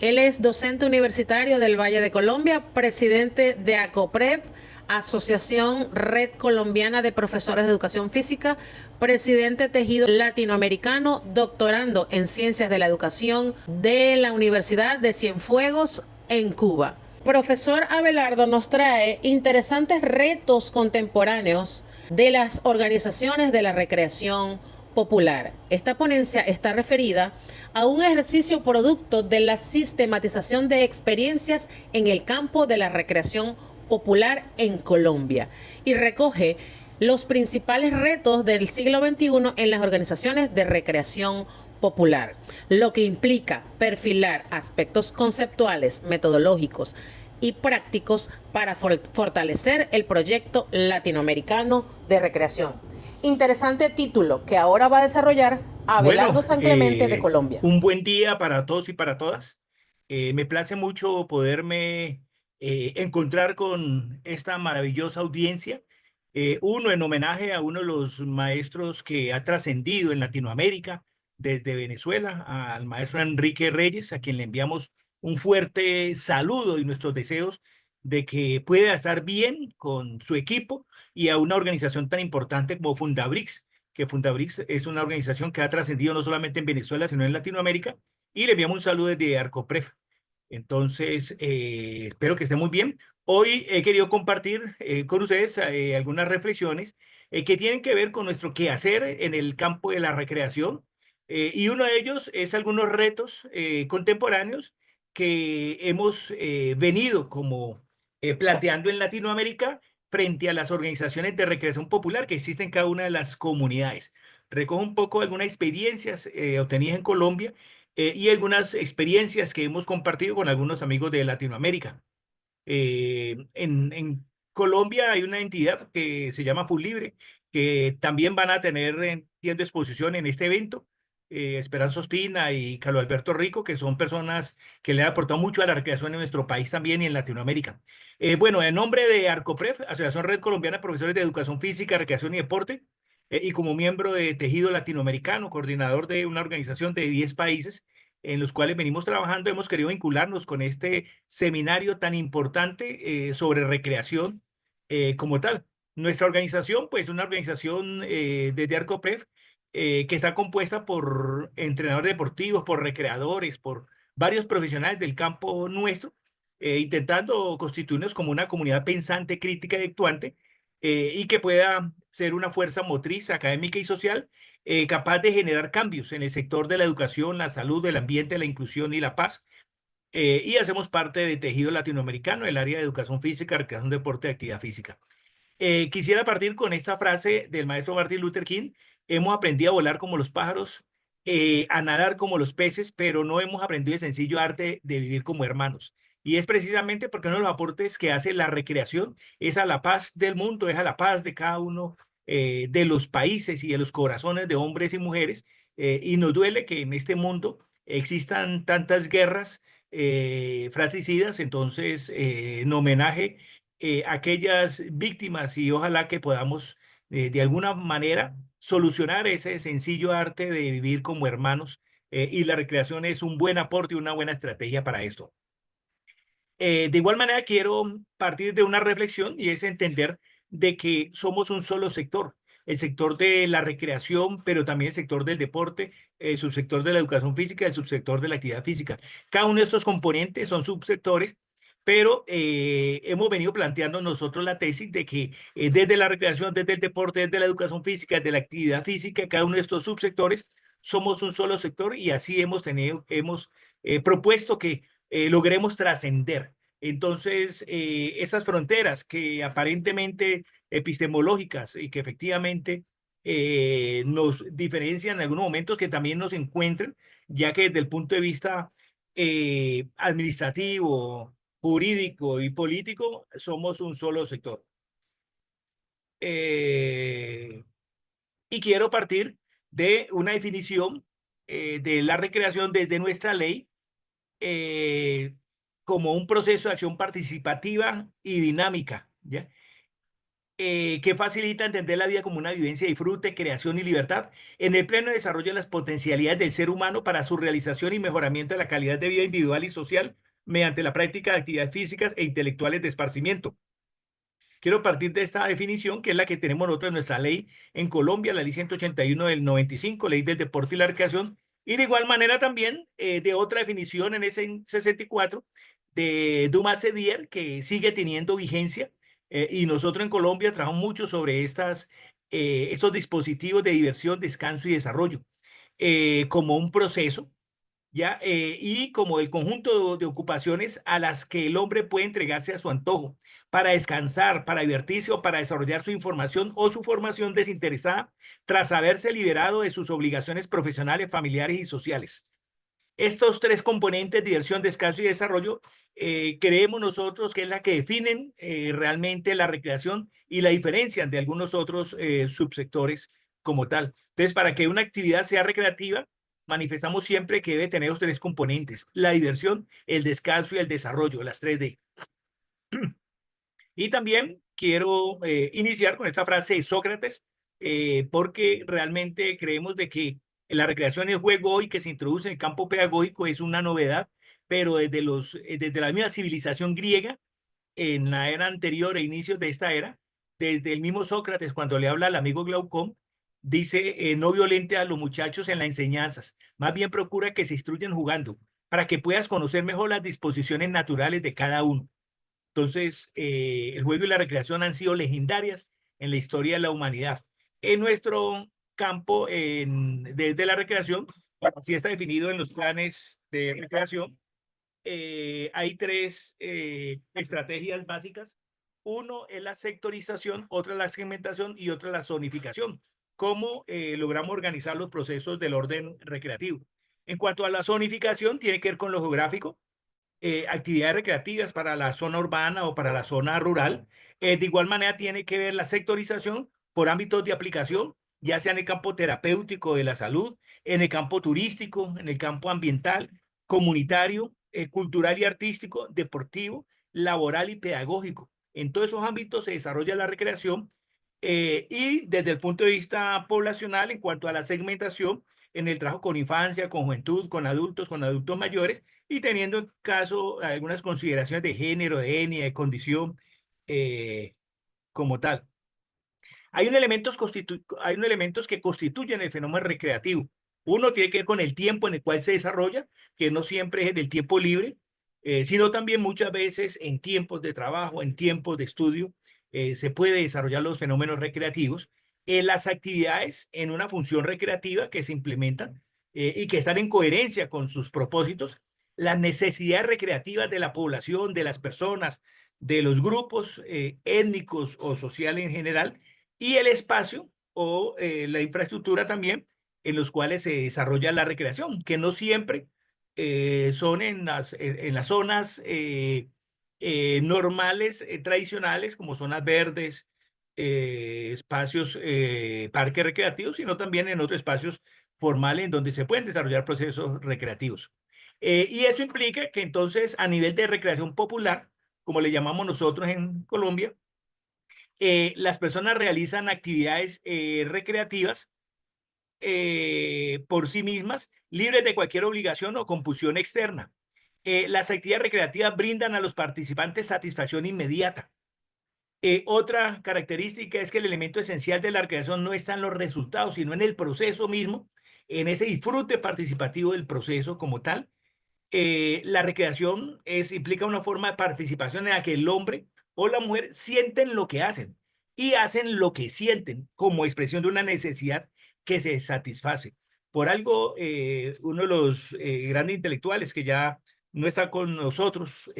Él es docente universitario del Valle de Colombia, presidente de ACOPREF, Asociación Red Colombiana de Profesores de Educación Física, presidente Tejido Latinoamericano, doctorando en Ciencias de la Educación de la Universidad de Cienfuegos en Cuba. Profesor Abelardo nos trae interesantes retos contemporáneos de las organizaciones de la recreación popular. Esta ponencia está referida a un ejercicio producto de la sistematización de experiencias en el campo de la recreación popular en Colombia y recoge los principales retos del siglo XXI en las organizaciones de recreación popular, lo que implica perfilar aspectos conceptuales, metodológicos y prácticos para fortalecer el proyecto latinoamericano de recreación. Interesante título que ahora va a desarrollar Abelardo San Clemente de Colombia. Un buen día para todos y para todas. Me place mucho poderme encontrar con esta maravillosa audiencia. Uno en homenaje a uno de los maestros que ha trascendido en Latinoamérica, desde Venezuela, al maestro Enrique Reyes, a quien le enviamos un fuerte saludo y nuestros deseos de que pueda estar bien con su equipo, y a una organización tan importante como Fundabrix, que Fundabrix es una organización que ha trascendido no solamente en Venezuela, sino en Latinoamérica, y le enviamos un saludo desde Arcopref. Entonces, espero que esté muy bien. Hoy he querido compartir con ustedes algunas reflexiones que tienen que ver con nuestro quehacer en el campo de la recreación, y uno de ellos es algunos retos contemporáneos que hemos venido como planteando en Latinoamérica frente a las organizaciones de recreación popular que existen en cada una de las comunidades. Recojo un poco algunas experiencias obtenidas en Colombia y algunas experiencias que hemos compartido con algunos amigos de Latinoamérica. En Colombia hay una entidad que se llama Libre, que también van a tener, entiendo, exposición en este evento. Esperanza Ospina y Carlos Alberto Rico, que son personas que le han aportado mucho a la recreación en nuestro país también y en Latinoamérica. Bueno, en nombre de Arcopref, Asociación Red Colombiana de Profesores de Educación Física, Recreación y Deporte, y como miembro de Tejido Latinoamericano, coordinador de una organización de 10 países en los cuales venimos trabajando, hemos querido vincularnos con este seminario tan importante sobre recreación como tal. Nuestra organización, pues, una organización desde Arcopref, que está compuesta por entrenadores deportivos, por recreadores, por varios profesionales del campo nuestro, intentando constituirnos como una comunidad pensante, crítica y actuante, y que pueda ser una fuerza motriz académica y social capaz de generar cambios en el sector de la educación, la salud, el ambiente, la inclusión y la paz. Y hacemos parte de Tejido Latinoamericano, el área de educación física, recreación, deporte y actividad física. Quisiera partir con esta frase del maestro Martin Luther King: hemos aprendido a volar como los pájaros, a nadar como los peces, pero no hemos aprendido el sencillo arte de vivir como hermanos. Y es precisamente porque uno de los aportes que hace la recreación es a la paz del mundo, es a la paz de cada uno de los países y de los corazones de hombres y mujeres. Y nos duele que en este mundo existan tantas guerras fratricidas. Entonces, en homenaje a aquellas víctimas, y ojalá que podamos de alguna manera solucionar ese sencillo arte de vivir como hermanos, y la recreación es un buen aporte y una buena estrategia para esto. De igual manera, quiero partir de una reflexión y es entender de que somos un solo sector, el sector de la recreación, pero también el sector del deporte, el subsector de la educación física, el subsector de la actividad física. Cada uno de estos componentes son subsectores, pero hemos venido planteando nosotros la tesis de que desde la recreación, desde el deporte, desde la educación física, desde la actividad física, cada uno de estos subsectores somos un solo sector y así hemos propuesto que logremos trascender. Entonces, esas fronteras que aparentemente epistemológicas y que efectivamente nos diferencian en algunos momentos que también nos encuentran, ya que desde el punto de vista administrativo, jurídico y político, somos un solo sector. Y quiero partir de una definición de la recreación desde nuestra ley como un proceso de acción participativa y dinámica, ¿ya? Que facilita entender la vida como una vivencia de disfrute, creación y libertad en el pleno desarrollo de las potencialidades del ser humano para su realización y mejoramiento de la calidad de vida individual y social mediante la práctica de actividades físicas e intelectuales de esparcimiento. Quiero partir de esta definición, que es la que tenemos nosotros en nuestra ley en Colombia, la ley 181 del 95, ley del deporte y la recreación, y de igual manera también de otra definición en ese 64 de Dumas Sedier, que sigue teniendo vigencia, y nosotros en Colombia trabajamos mucho sobre estos dispositivos de diversión, descanso y desarrollo, como un proceso ¿ya? Y como el conjunto de ocupaciones a las que el hombre puede entregarse a su antojo, para descansar, para divertirse o para desarrollar su información o su formación desinteresada, tras haberse liberado de sus obligaciones profesionales, familiares y sociales. Estos tres componentes, diversión, descanso y desarrollo, creemos nosotros que es la que definen realmente la recreación y la diferencian de algunos otros subsectores como tal. Entonces, para que una actividad sea recreativa, manifestamos siempre que debe tener los tres componentes: la diversión, el descanso y el desarrollo, las 3D. Y también quiero iniciar con esta frase de Sócrates, porque realmente creemos de que la recreación y el juego hoy que se introduce en el campo pedagógico es una novedad, pero desde la misma civilización griega, en la era anterior e inicios de esta era, desde el mismo Sócrates, cuando le habla al amigo Glaucón, dice, no violente a los muchachos en las enseñanzas, más bien procura que se instruyan jugando, para que puedas conocer mejor las disposiciones naturales de cada uno. Entonces, el juego y la recreación han sido legendarias en la historia de la humanidad. En nuestro campo, desde la recreación, así está definido en los planes de recreación, hay tres estrategias básicas. Uno es la sectorización, otra la segmentación y otra la zonificación. ¿Cómo logramos organizar los procesos del orden recreativo? En cuanto a la zonificación, tiene que ver con lo geográfico, actividades recreativas para la zona urbana o para la zona rural. De igual manera tiene que ver la sectorización por ámbitos de aplicación, ya sea en el campo terapéutico de la salud, en el campo turístico, en el campo ambiental, comunitario, cultural y artístico, deportivo, laboral y pedagógico. En todos esos ámbitos se desarrolla la recreación, y desde el punto de vista poblacional, en cuanto a la segmentación, en el trabajo con infancia, con juventud, con adultos mayores, y teniendo en caso algunas consideraciones de género, de etnia, de condición como tal. Hay unos elementos que constituyen el fenómeno recreativo. Uno tiene que ver con el tiempo en el cual se desarrolla, que no siempre es en el tiempo libre, sino también muchas veces en tiempos de trabajo, en tiempos de estudio, se puede desarrollar los fenómenos recreativos. Las actividades en una función recreativa que se implementan y que están en coherencia con sus propósitos, las necesidades recreativas de la población, de las personas, de los grupos étnicos o sociales en general, y el espacio o la infraestructura también en los cuales se desarrolla la recreación, que no siempre son en las zonas normales, tradicionales, como zonas verdes, espacios, parques recreativos, sino también en otros espacios formales en donde se pueden desarrollar procesos recreativos. Y esto implica que entonces a nivel de recreación popular, como le llamamos nosotros en Colombia, las personas realizan actividades recreativas por sí mismas, libres de cualquier obligación o compulsión externa. Las actividades recreativas brindan a los participantes satisfacción inmediata. Otra característica es que el elemento esencial de la recreación no está en los resultados, sino en el proceso mismo, en ese disfrute participativo del proceso como tal. La recreación implica una forma de participación en la que el hombre o la mujer sienten lo que hacen y hacen lo que sienten como expresión de una necesidad que se satisface. Por algo, uno de los grandes intelectuales que ya no está con nosotros,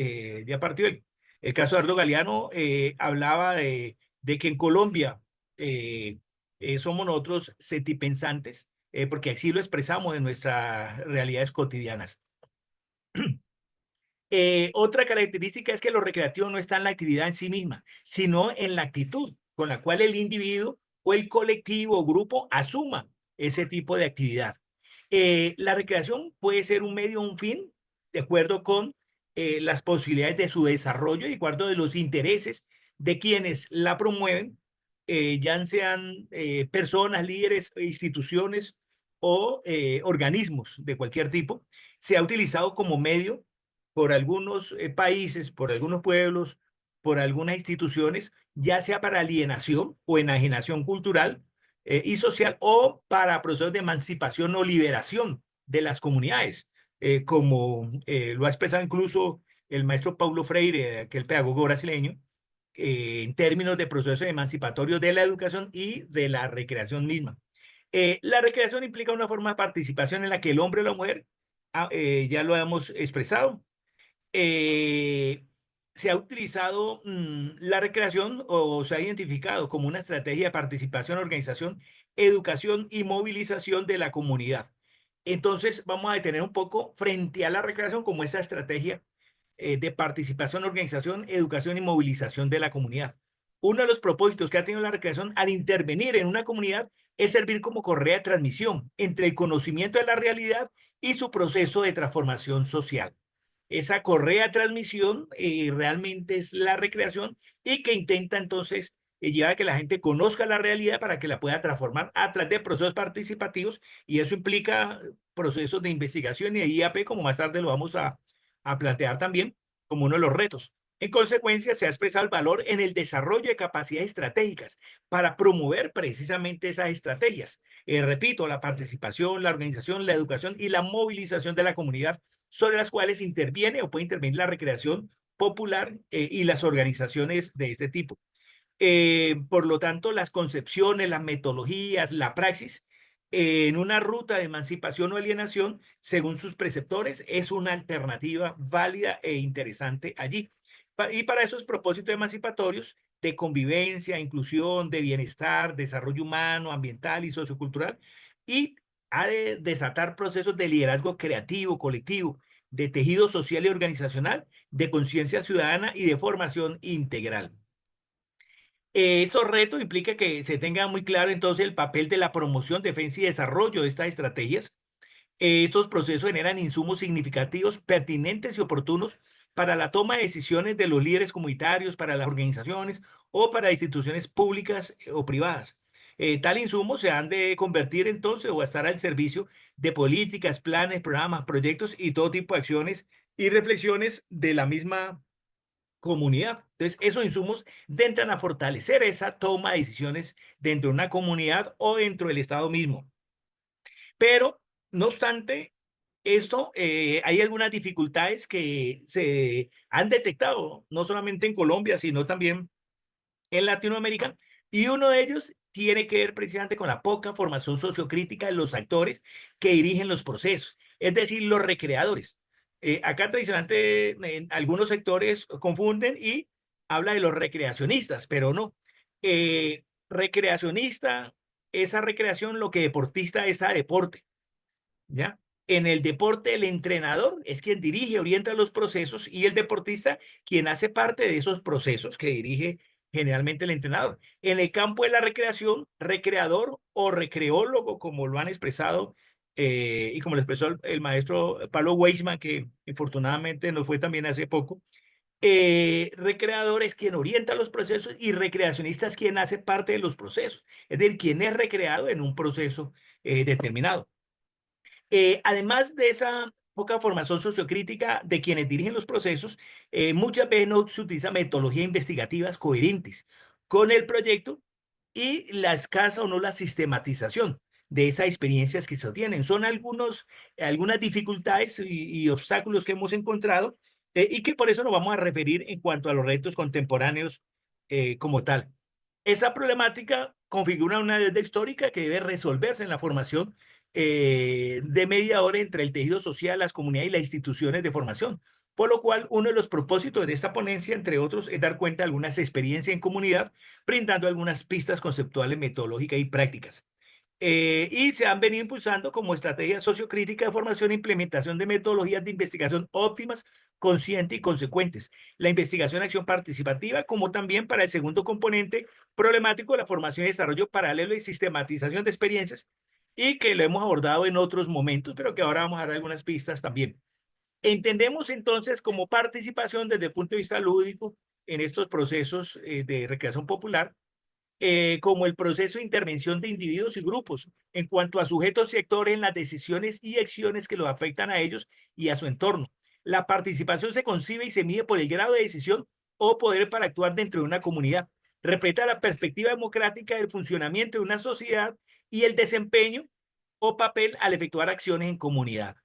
ya partió el caso de Ardo Galeano, hablaba de que en Colombia somos nosotros sentipensantes, porque así lo expresamos en nuestras realidades cotidianas. Otra característica es que lo recreativo no está en la actividad en sí misma, sino en la actitud con la cual el individuo o el colectivo o grupo asuma ese tipo de actividad. La recreación puede ser un medio o un fin, de acuerdo con las posibilidades de su desarrollo y de acuerdo de los intereses de quienes la promueven, ya sean personas, líderes, instituciones o organismos de cualquier tipo. Se ha utilizado como medio por algunos países, por algunos pueblos, por algunas instituciones, ya sea para alienación o enajenación cultural y social, o para procesos de emancipación o liberación de las comunidades, como lo ha expresado incluso el maestro Paulo Freire, aquel pedagogo brasileño, en términos de procesos emancipatorios de la educación y de la recreación misma. La recreación implica una forma de participación en la que el hombre o la mujer, ya lo hemos expresado, se ha utilizado la recreación o se ha identificado como una estrategia de participación, organización, educación y movilización de la comunidad. Entonces, vamos a detener un poco frente a la recreación como esa estrategia de participación, organización, educación y movilización de la comunidad. Uno de los propósitos que ha tenido la recreación al intervenir en una comunidad es servir como correa de transmisión entre el conocimiento de la realidad y su proceso de transformación social. Esa correa de transmisión realmente es la recreación y que intenta entonces llevar a que la gente conozca la realidad para que la pueda transformar a través de procesos participativos, y eso implica procesos de investigación y de IAP, como más tarde lo vamos a plantear también como uno de los retos. En consecuencia, se ha expresado el valor en el desarrollo de capacidades estratégicas para promover precisamente esas estrategias. Repito, la participación, la organización, la educación y la movilización de la comunidad, sobre las cuales interviene o puede intervenir la recreación popular y las organizaciones de este tipo. Por lo tanto, las concepciones, las metodologías, la praxis en una ruta de emancipación o alienación, según sus preceptores, es una alternativa válida e interesante allí. Y para esos propósitos emancipatorios de convivencia, inclusión, de bienestar, desarrollo humano, ambiental y sociocultural, y ha de desatar procesos de liderazgo creativo, colectivo, de tejido social y organizacional, de conciencia ciudadana y de formación integral. Esos retos implica que se tenga muy claro entonces el papel de la promoción, defensa y desarrollo de estas estrategias. Estos procesos generan insumos significativos, pertinentes y oportunos para la toma de decisiones de los líderes comunitarios, para las organizaciones o para instituciones públicas o privadas. Tal insumo se han de convertir entonces o a estar al servicio de políticas, planes, programas, proyectos y todo tipo de acciones y reflexiones de la misma comunidad. Entonces, esos insumos entran a fortalecer esa toma de decisiones dentro de una comunidad o dentro del Estado mismo. Pero, no obstante, esto, hay algunas dificultades que se han detectado, no solamente en Colombia, sino también en Latinoamérica, y uno de ellos tiene que ver precisamente con la poca formación sociocrítica de los actores que dirigen los procesos, es decir, los recreadores. Acá tradicionalmente algunos sectores confunden y habla de los recreacionistas, pero no. Recreacionista, esa recreación, lo que deportista es a deporte, ¿ya? En el deporte, el entrenador es quien dirige, orienta los procesos, y el deportista quien hace parte de esos procesos que dirige generalmente el entrenador. En el campo de la recreación, recreador o recreólogo, como lo han expresado y como lo expresó el maestro Pablo Weisman, que infortunadamente nos fue también hace poco. Recreador es quien orienta los procesos y recreacionista es quien hace parte de los procesos, es decir, quien es recreado en un proceso determinado. Además de esa poca formación sociocrítica de quienes dirigen los procesos, muchas veces no se utiliza metodologías investigativas coherentes con el proyecto y la escasa o no la sistematización de esas experiencias que se obtienen. Son algunas dificultades y obstáculos que hemos encontrado y que por eso nos vamos a referir en cuanto a los retos contemporáneos como tal. Esa problemática configura una deuda histórica que debe resolverse en la formación de mediadores entre el tejido social, las comunidades y las instituciones de formación. Por lo cual, uno de los propósitos de esta ponencia, entre otros, es dar cuenta de algunas experiencias en comunidad, brindando algunas pistas conceptuales, metodológicas y prácticas. Y se han venido impulsando como estrategia sociocrítica de formación e implementación de metodologías de investigación óptimas, conscientes y consecuentes. La investigación acción participativa, como también para el segundo componente problemático, la formación y desarrollo paralelo y sistematización de experiencias, y que lo hemos abordado en otros momentos, pero que ahora vamos a dar algunas pistas también. Entendemos entonces como participación desde el punto de vista lúdico en estos procesos de recreación popular, como el proceso de intervención de individuos y grupos en cuanto a sujetos y actores en las decisiones y acciones que los afectan a ellos y a su entorno. La participación se concibe y se mide por el grado de decisión o poder para actuar dentro de una comunidad. Respeta la perspectiva democrática del funcionamiento de una sociedad y el desempeño o papel al efectuar acciones en comunidad.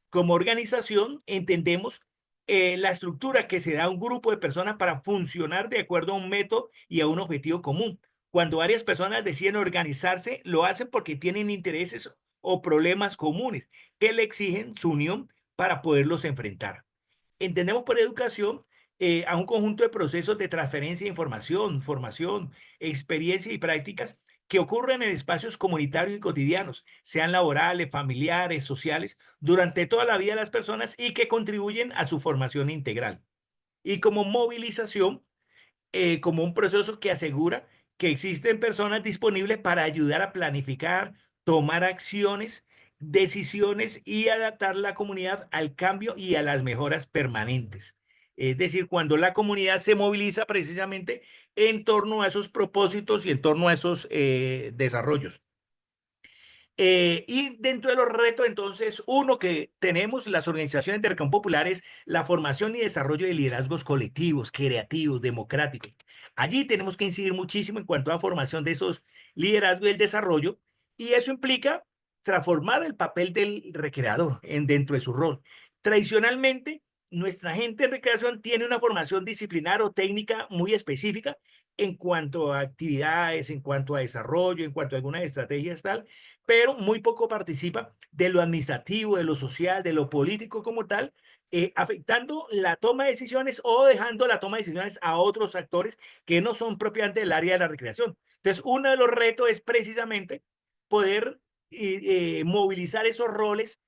Como organización, entendemos la estructura que se da a un grupo de personas para funcionar de acuerdo a un método y a un objetivo común. Cuando varias personas deciden organizarse, lo hacen porque tienen intereses o problemas comunes que le exigen su unión para poderlos enfrentar. Entendemos por educación a un conjunto de procesos de transferencia de información, formación, experiencia y prácticas que ocurren en espacios comunitarios y cotidianos, sean laborales, familiares, sociales, durante toda la vida de las personas y que contribuyen a su formación integral. Y como movilización, como un proceso que asegura que existen personas disponibles para ayudar a planificar, tomar acciones, decisiones y adaptar la comunidad al cambio y a las mejoras permanentes. Es decir, cuando la comunidad se moviliza precisamente en torno a esos propósitos y en torno a esos desarrollos. Y dentro de los retos, entonces, uno que tenemos las organizaciones de recreación popular es la formación y desarrollo de liderazgos colectivos, creativos, democráticos. Allí tenemos que incidir muchísimo en cuanto a la formación de esos liderazgos y el desarrollo, y eso implica transformar el papel del recreador dentro de su rol. Tradicionalmente, nuestra gente en recreación tiene una formación disciplinar o técnica muy específica en cuanto a actividades, en cuanto a desarrollo, en cuanto a algunas estrategias tal, pero muy poco participa de lo administrativo, de lo social, de lo político como tal, afectando la toma de decisiones o dejando la toma de decisiones a otros actores que no son propiamente del área de la recreación. Entonces, uno de los retos es precisamente poder movilizar esos roles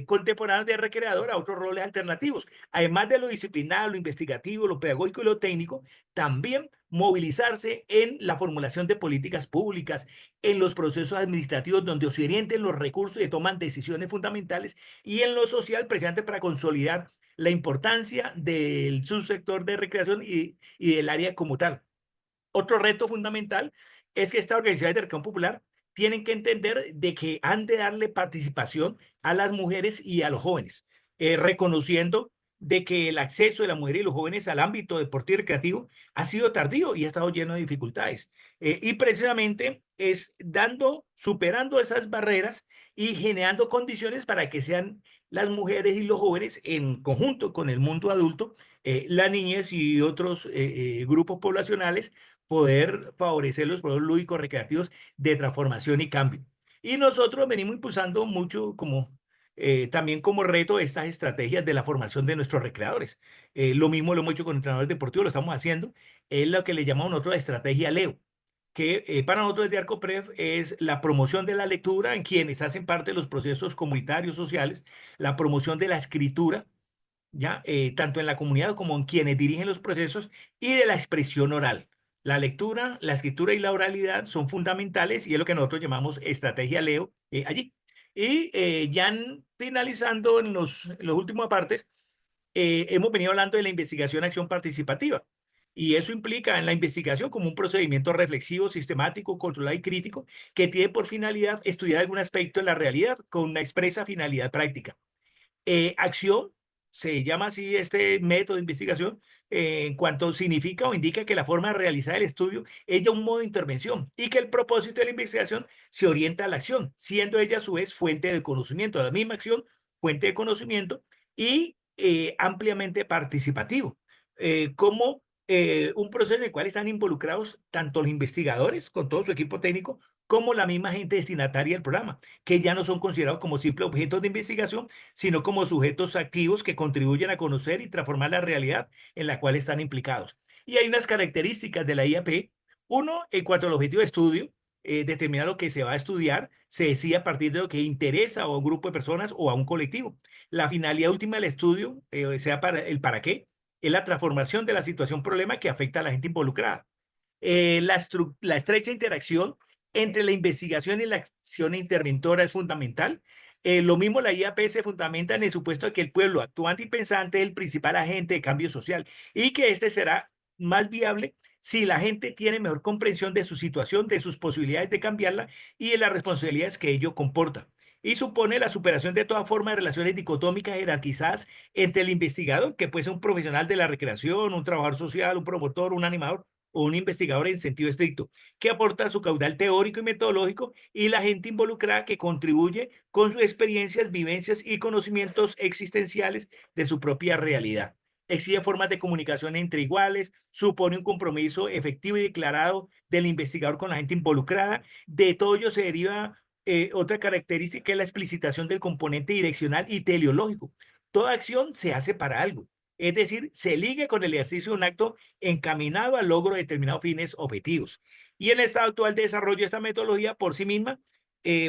contemporáneos de recreador a otros roles alternativos. Además de lo disciplinar, lo investigativo, lo pedagógico y lo técnico, también movilizarse en la formulación de políticas públicas, en los procesos administrativos donde se orienten los recursos y toman decisiones fundamentales, y en lo social precisamente para consolidar la importancia del subsector de recreación y del área como tal. Otro reto fundamental es que estas organizaciones de recreación popular tienen que entender de que han de darle participación a las mujeres y a los jóvenes, reconociendo de que el acceso de las mujeres y los jóvenes al ámbito deportivo y recreativo ha sido tardío y ha estado lleno de dificultades. Y precisamente es superando esas barreras y generando condiciones para que sean las mujeres y los jóvenes en conjunto con el mundo adulto, la niñez y otros grupos poblacionales, poder favorecer los procesos lúdicos recreativos de transformación y cambio. Y nosotros venimos impulsando mucho también como reto estas estrategias de la formación de nuestros recreadores. Lo mismo lo hemos hecho con entrenadores deportivos, lo estamos haciendo. Es lo que le llamamos nosotros la estrategia Leo, que para nosotros de ARCOPREF es la promoción de la lectura en quienes hacen parte de los procesos comunitarios sociales, la promoción de la escritura, ¿ya? Tanto en la comunidad como en quienes dirigen los procesos, y de la expresión oral. La lectura, la escritura y la oralidad son fundamentales y es lo que nosotros llamamos estrategia Leo allí. Y finalizando en los últimos apartes, hemos venido hablando de la investigación acción participativa. Y eso implica en la investigación como un procedimiento reflexivo, sistemático, controlado y crítico que tiene por finalidad estudiar algún aspecto de la realidad con una expresa finalidad práctica. Acción, se llama así este método de investigación, en cuanto significa o indica que la forma de realizar el estudio es ya un modo de intervención y que el propósito de la investigación se orienta a la acción, siendo ella a su vez fuente de conocimiento, la misma acción, fuente de conocimiento y ampliamente participativo, como un proceso en el cual están involucrados tanto los investigadores con todo su equipo técnico como la misma gente destinataria del programa, que ya no son considerados como simples objetos de investigación, sino como sujetos activos que contribuyen a conocer y transformar la realidad en la cual están implicados. Y hay unas características de la IAP. Uno, en cuanto al objetivo de estudio, determina lo que se va a estudiar, se decide a partir de lo que interesa a un grupo de personas o a un colectivo. La finalidad última del estudio, sea para el para qué, es la transformación de la situación problema que afecta a la gente involucrada. La estrecha interacción entre la investigación y la acción interventora es fundamental. Lo mismo la IAP se fundamenta en el supuesto de que el pueblo actuante y pensante es el principal agente de cambio social y que este será más viable si la gente tiene mejor comprensión de su situación, de sus posibilidades de cambiarla y de las responsabilidades que ello comporta. Y supone la superación de toda forma de relaciones dicotómicas jerarquizadas entre el investigador, que puede ser un profesional de la recreación, un trabajador social, un promotor, un animador o un investigador en sentido estricto, que aporta su caudal teórico y metodológico, y la gente involucrada que contribuye con sus experiencias, vivencias y conocimientos existenciales de su propia realidad. Exige formas de comunicación entre iguales, supone un compromiso efectivo y declarado del investigador con la gente involucrada. De todo ello se deriva otra característica, que es la explicitación del componente direccional y teleológico. Toda acción se hace para algo, es decir, se liga con el ejercicio de un acto encaminado al logro de determinados fines objetivos. Y en el estado actual de desarrollo de esta metodología por sí misma,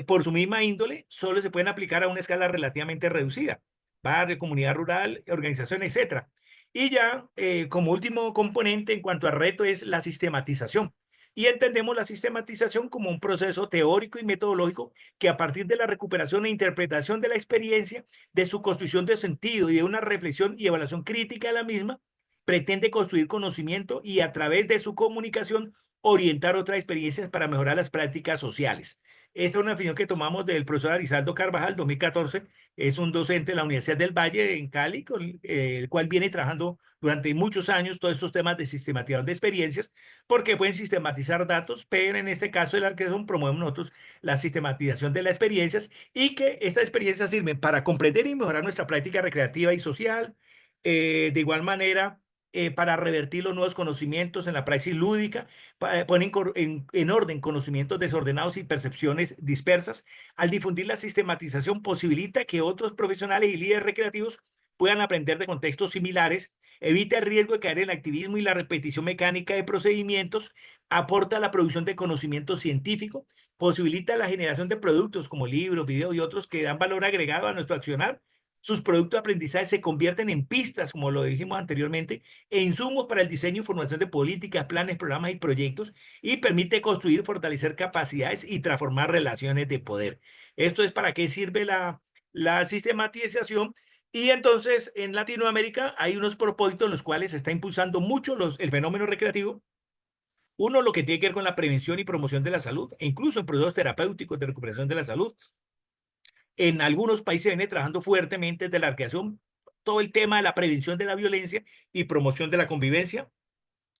por su misma índole, solo se pueden aplicar a una escala relativamente reducida: barrio, comunidad rural, organización, etcétera. Y ya, como último componente en cuanto a reto, es la sistematización. Y entendemos la sistematización como un proceso teórico y metodológico que, a partir de la recuperación e interpretación de la experiencia, de su construcción de sentido y de una reflexión y evaluación crítica de la misma, pretende construir conocimiento y, a través de su comunicación, orientar otras experiencias para mejorar las prácticas sociales. Esta es una definición que tomamos del profesor Arizaldo Carvajal, 2014. Es un docente de la Universidad del Valle en Cali, con el cual viene trabajando durante muchos años todos estos temas de sistematización de experiencias, porque pueden sistematizar datos, pero en este caso el Arquesón promovemos nosotros la sistematización de las experiencias, y que estas experiencias sirven para comprender y mejorar nuestra práctica recreativa y social. De igual manera, para revertir los nuevos conocimientos en la praxis lúdica, ponen en orden conocimientos desordenados y percepciones dispersas. Al difundir la sistematización, posibilita que otros profesionales y líderes recreativos puedan aprender de contextos similares, evita el riesgo de caer en el activismo y la repetición mecánica de procedimientos, aporta la producción de conocimiento científico, posibilita la generación de productos como libros, videos y otros que dan valor agregado a nuestro accionar. Sus productos de aprendizaje se convierten en pistas, como lo dijimos anteriormente, e insumos para el diseño y formulación de políticas, planes, programas y proyectos, y permite construir, fortalecer capacidades y transformar relaciones de poder. Esto es para qué sirve la sistematización. Y entonces, en Latinoamérica hay unos propósitos en los cuales se está impulsando mucho el fenómeno recreativo. Uno, lo que tiene que ver con la prevención y promoción de la salud, e incluso en procesos terapéuticos de recuperación de la salud. En algunos países viene trabajando fuertemente desde la recreación todo el tema de la prevención de la violencia y promoción de la convivencia,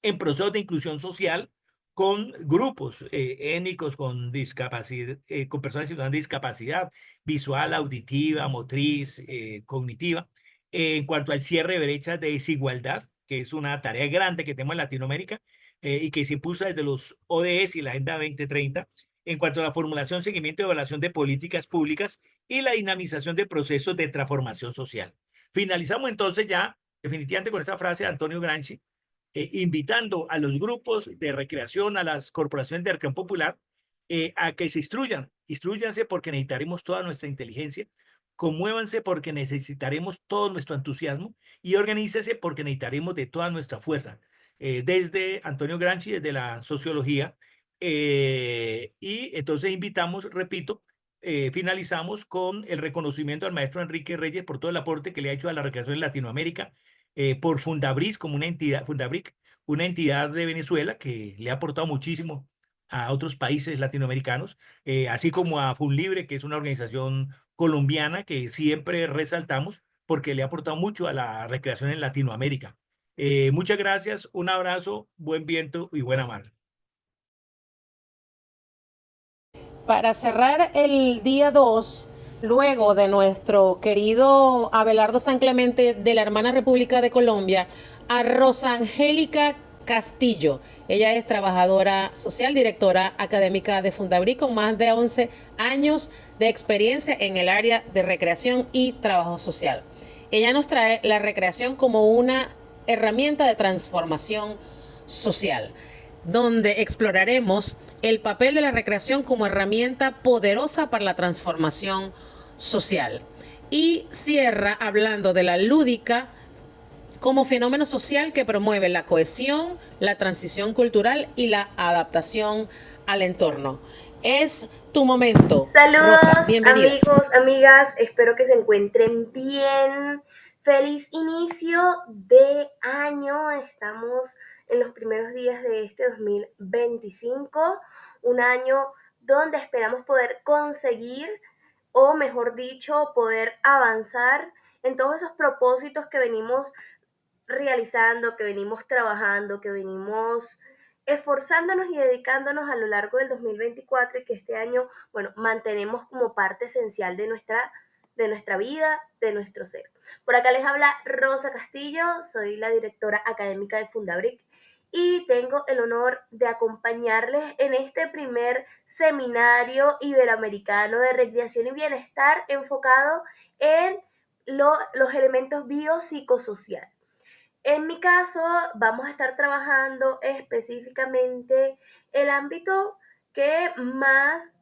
en procesos de inclusión social con grupos étnicos, con discapacidad, con personas con discapacidad visual, auditiva, motriz, cognitiva. En cuanto al cierre de brechas de desigualdad, que es una tarea grande que tenemos en Latinoamérica, y que se impulsa desde los ODS y la Agenda 2030. En cuanto a la formulación, seguimiento y evaluación de políticas públicas y la dinamización de procesos de transformación social. Finalizamos entonces ya definitivamente con esta frase de Antonio Gramsci, invitando a los grupos de recreación, a las corporaciones de recreación popular, a que se instruyan. Instruyanse porque necesitaremos toda nuestra inteligencia, conmuévanse porque necesitaremos todo nuestro entusiasmo, y organícese porque necesitaremos de toda nuestra fuerza. Desde Antonio Gramsci, desde la sociología, y entonces invitamos, repito, finalizamos con el reconocimiento al maestro Enrique Reyes por todo el aporte que le ha hecho a la recreación en Latinoamérica, por Fundabric como una entidad, Fundabric, una entidad de Venezuela que le ha aportado muchísimo a otros países latinoamericanos, así como a FUNLIBRE, que es una organización colombiana que siempre resaltamos porque le ha aportado mucho a la recreación en Latinoamérica. Muchas gracias, un abrazo, buen viento y buena mar. Para cerrar el día 2, luego de nuestro querido Abelardo San Clemente de la hermana República de Colombia, a Rosangélica Castillo. Ella es trabajadora social, directora académica de Fundabri, con más de 11 años de experiencia en el área de recreación y trabajo social. Ella nos trae la recreación como una herramienta de transformación social, donde exploraremos el papel de la recreación como herramienta poderosa para la transformación social. Y cierra hablando de la lúdica como fenómeno social que promueve la cohesión, la transición cultural y la adaptación al entorno. Es tu momento. Saludos, Rosa, bienvenida. amigos, amigas, espero que se encuentren bien. Feliz inicio de año. Estamos en los primeros días de este 2025, un año donde esperamos poder conseguir, o mejor dicho, poder avanzar en todos esos propósitos que venimos realizando, que venimos trabajando, que venimos esforzándonos y dedicándonos a lo largo del 2024, y que este año, bueno, mantenemos como parte esencial de nuestra vida, de nuestro ser. Por acá les habla Rosa Castillo, soy la directora académica de Fundabric y tengo el honor de acompañarles en este primer seminario iberoamericano de recreación y bienestar enfocado en los elementos biopsicosociales. En mi caso, vamos a estar trabajando específicamente el ámbito que más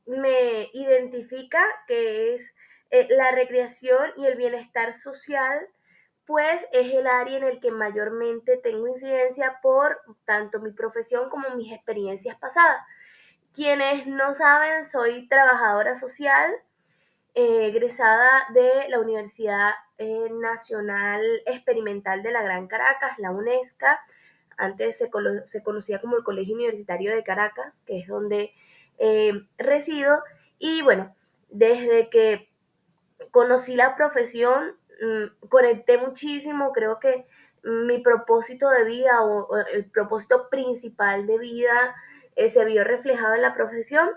me identifica, que es la recreación y el bienestar social, pues es el área en el que mayormente tengo incidencia por tanto mi profesión como mis experiencias pasadas. Quienes no saben, soy trabajadora social, egresada de la Universidad Nacional Experimental de la Gran Caracas, la UNESCA. Antes se conocía como el Colegio Universitario de Caracas, que es donde resido. Y bueno, desde que conocí la profesión, conecté muchísimo. Creo que mi propósito de vida, o el propósito principal de vida, se vio reflejado en la profesión.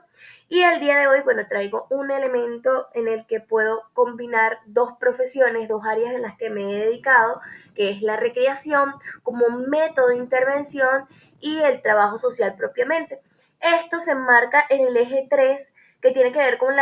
Y el día de hoy, bueno, traigo un elemento en el que puedo combinar dos profesiones, dos áreas en las que me he dedicado, que es la recreación como método de intervención y el trabajo social propiamente. Esto se enmarca en el eje 3, que tiene que ver con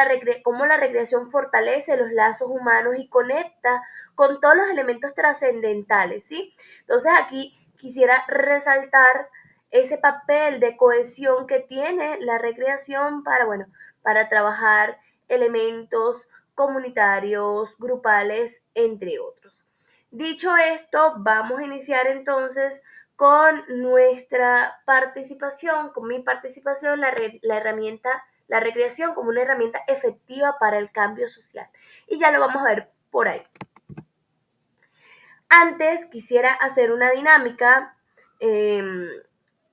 cómo la recreación fortalece los lazos humanos y conecta con todos los elementos trascendentales, ¿sí? Entonces aquí quisiera resaltar ese papel de cohesión que tiene la recreación para, bueno, para trabajar elementos comunitarios, grupales, entre otros. Dicho esto, vamos a iniciar entonces con nuestra participación, con mi participación, la herramienta, la recreación como una herramienta efectiva para el cambio social. Y ya lo vamos a ver por ahí. Antes quisiera hacer una dinámica.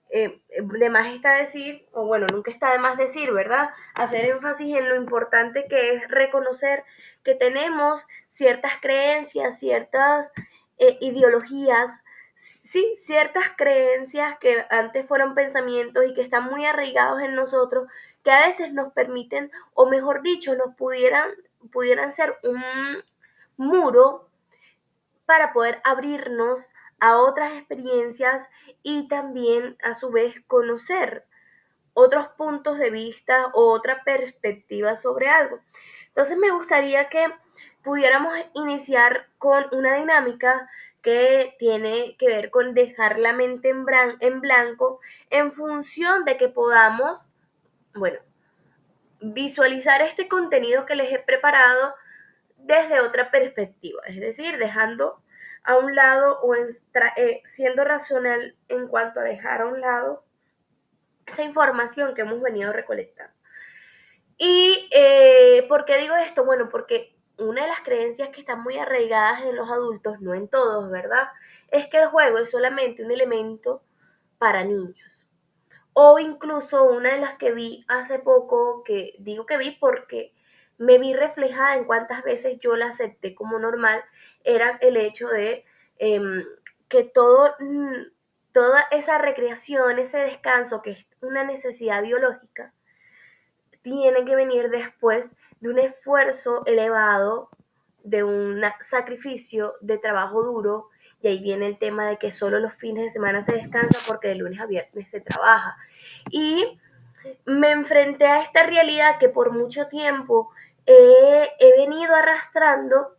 De más está decir, o bueno, nunca está de más decir, ¿verdad? Hacer énfasis en lo importante que es reconocer que tenemos ciertas creencias, ciertas ideologías, sí, ciertas creencias que antes fueron pensamientos y que están muy arraigados en nosotros, que a veces nos permiten, o mejor dicho, nos pudieran ser un muro para poder abrirnos a otras experiencias y también a su vez conocer otros puntos de vista o otra perspectiva sobre algo. Entonces me gustaría que pudiéramos iniciar con una dinámica que tiene que ver con dejar la mente en blanco en función de que podamos, bueno, visualizar este contenido que les he preparado desde otra perspectiva, es decir, dejando a un lado o siendo racional en cuanto a dejar a un lado esa información que hemos venido recolectando. ¿Y por qué digo esto? Bueno, porque una de las creencias que están muy arraigadas en los adultos, no en todos, ¿verdad? Es que el juego es solamente un elemento para niños. O incluso una de las que vi hace poco, que digo que vi porque me vi reflejada en cuántas veces yo la acepté como normal, era el hecho de que toda esa recreación, ese descanso, que es una necesidad biológica, tiene que venir después de un esfuerzo elevado, de un sacrificio, de trabajo duro, y ahí viene el tema de que solo los fines de semana se descansa porque de lunes a viernes se trabaja. Y me enfrenté a esta realidad que por mucho tiempo he venido arrastrando,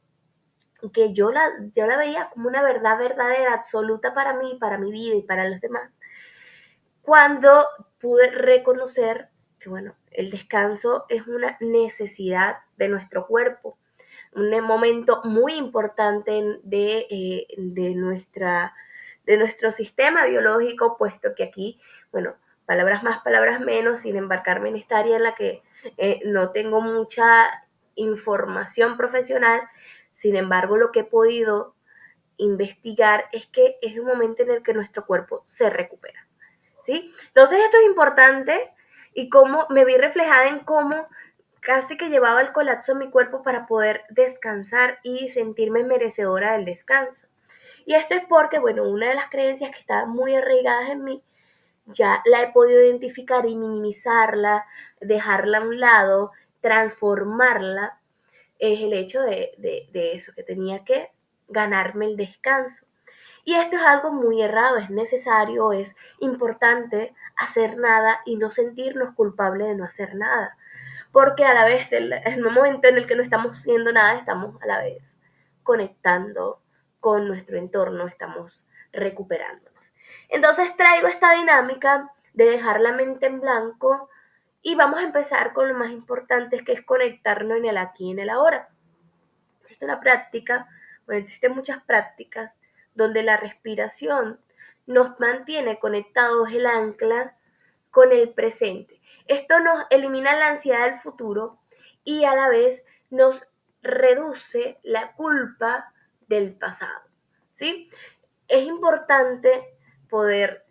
que yo la veía como una verdad verdadera, absoluta para mí, para mi vida y para los demás, cuando pude reconocer que, bueno, el descanso es una necesidad de nuestro cuerpo, un momento muy importante de nuestro sistema biológico, puesto que aquí, bueno, palabras más, palabras menos, sin embarcarme en esta área en la que no tengo mucha información profesional. Sin embargo, lo que he podido investigar es que es un momento en el que nuestro cuerpo se recupera, ¿sí? Entonces esto es importante, y cómo me vi reflejada en cómo casi que llevaba el colapso en mi cuerpo para poder descansar y sentirme merecedora del descanso. Y esto es porque, bueno, una de las creencias que estaban muy arraigadas en mí, ya la he podido identificar y minimizarla, dejarla a un lado, transformarla, es el hecho de eso, que tenía que ganarme el descanso. Y esto es algo muy errado, es necesario, es importante hacer nada y no sentirnos culpables de no hacer nada, porque a la vez, en el momento en el que no estamos haciendo nada, estamos a la vez conectando con nuestro entorno, estamos recuperándonos. Entonces traigo esta dinámica de dejar la mente en blanco, y vamos a empezar con lo más importante, que es conectarnos en el aquí y en el ahora. Existe una práctica, bueno, existen muchas prácticas donde la respiración nos mantiene conectados, el ancla, con el presente. Esto nos elimina la ansiedad del futuro y a la vez nos reduce la culpa del pasado, ¿sí? Es importante poder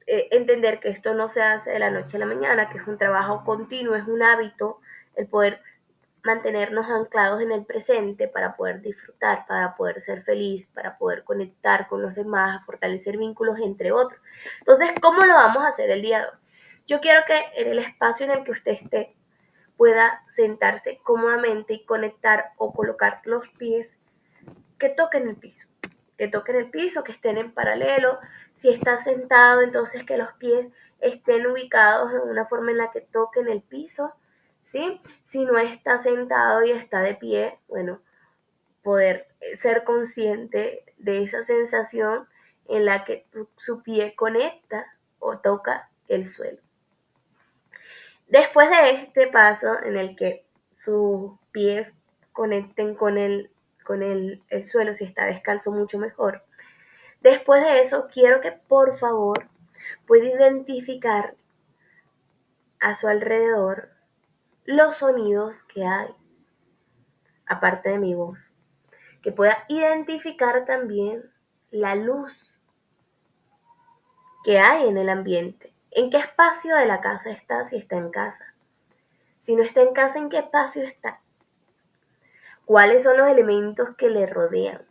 entender que esto no se hace de la noche a la mañana, que es un trabajo continuo, es un hábito, el poder mantenernos anclados en el presente para poder disfrutar, para poder ser feliz, para poder conectar con los demás, fortalecer vínculos, entre otros. Entonces, ¿cómo lo vamos a hacer el día de hoy? Yo quiero que en el espacio en el que usted esté pueda sentarse cómodamente y conectar o colocar los pies que toquen el piso, que toquen el piso, que estén en paralelo. Si está sentado, entonces que los pies estén ubicados en una forma en la que toquen el piso, ¿sí? Si no está sentado y está de pie, bueno, poder ser consciente de esa sensación en la que su pie conecta o toca el suelo. Después de este paso en el que sus pies conecten con el suelo, si está descalzo mucho mejor. Después de eso, quiero que por favor pueda identificar a su alrededor los sonidos que hay, aparte de mi voz. Que pueda identificar también la luz que hay en el ambiente. ¿En qué espacio de la casa está? Si está en casa. Si no está en casa, ¿en qué espacio está? ¿Cuáles son los elementos que le rodean?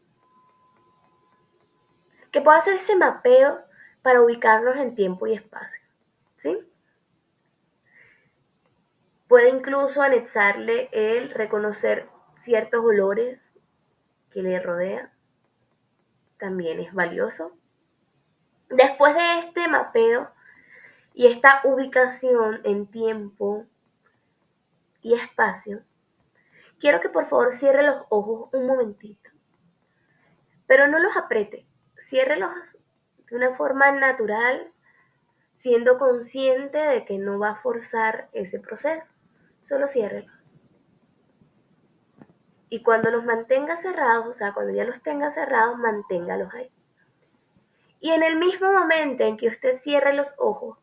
Que pueda hacer ese mapeo para ubicarnos en tiempo y espacio, ¿sí? Puede incluso anexarle el reconocer ciertos olores que le rodean, también es valioso. Después de este mapeo y esta ubicación en tiempo y espacio, quiero que por favor cierre los ojos un momentito, pero no los apriete, ciérrelos de una forma natural, siendo consciente de que no va a forzar ese proceso, solo ciérrelos. Y cuando los mantenga cerrados, o sea, cuando ya los tenga cerrados, manténgalos ahí. Y en el mismo momento en que usted cierre los ojos,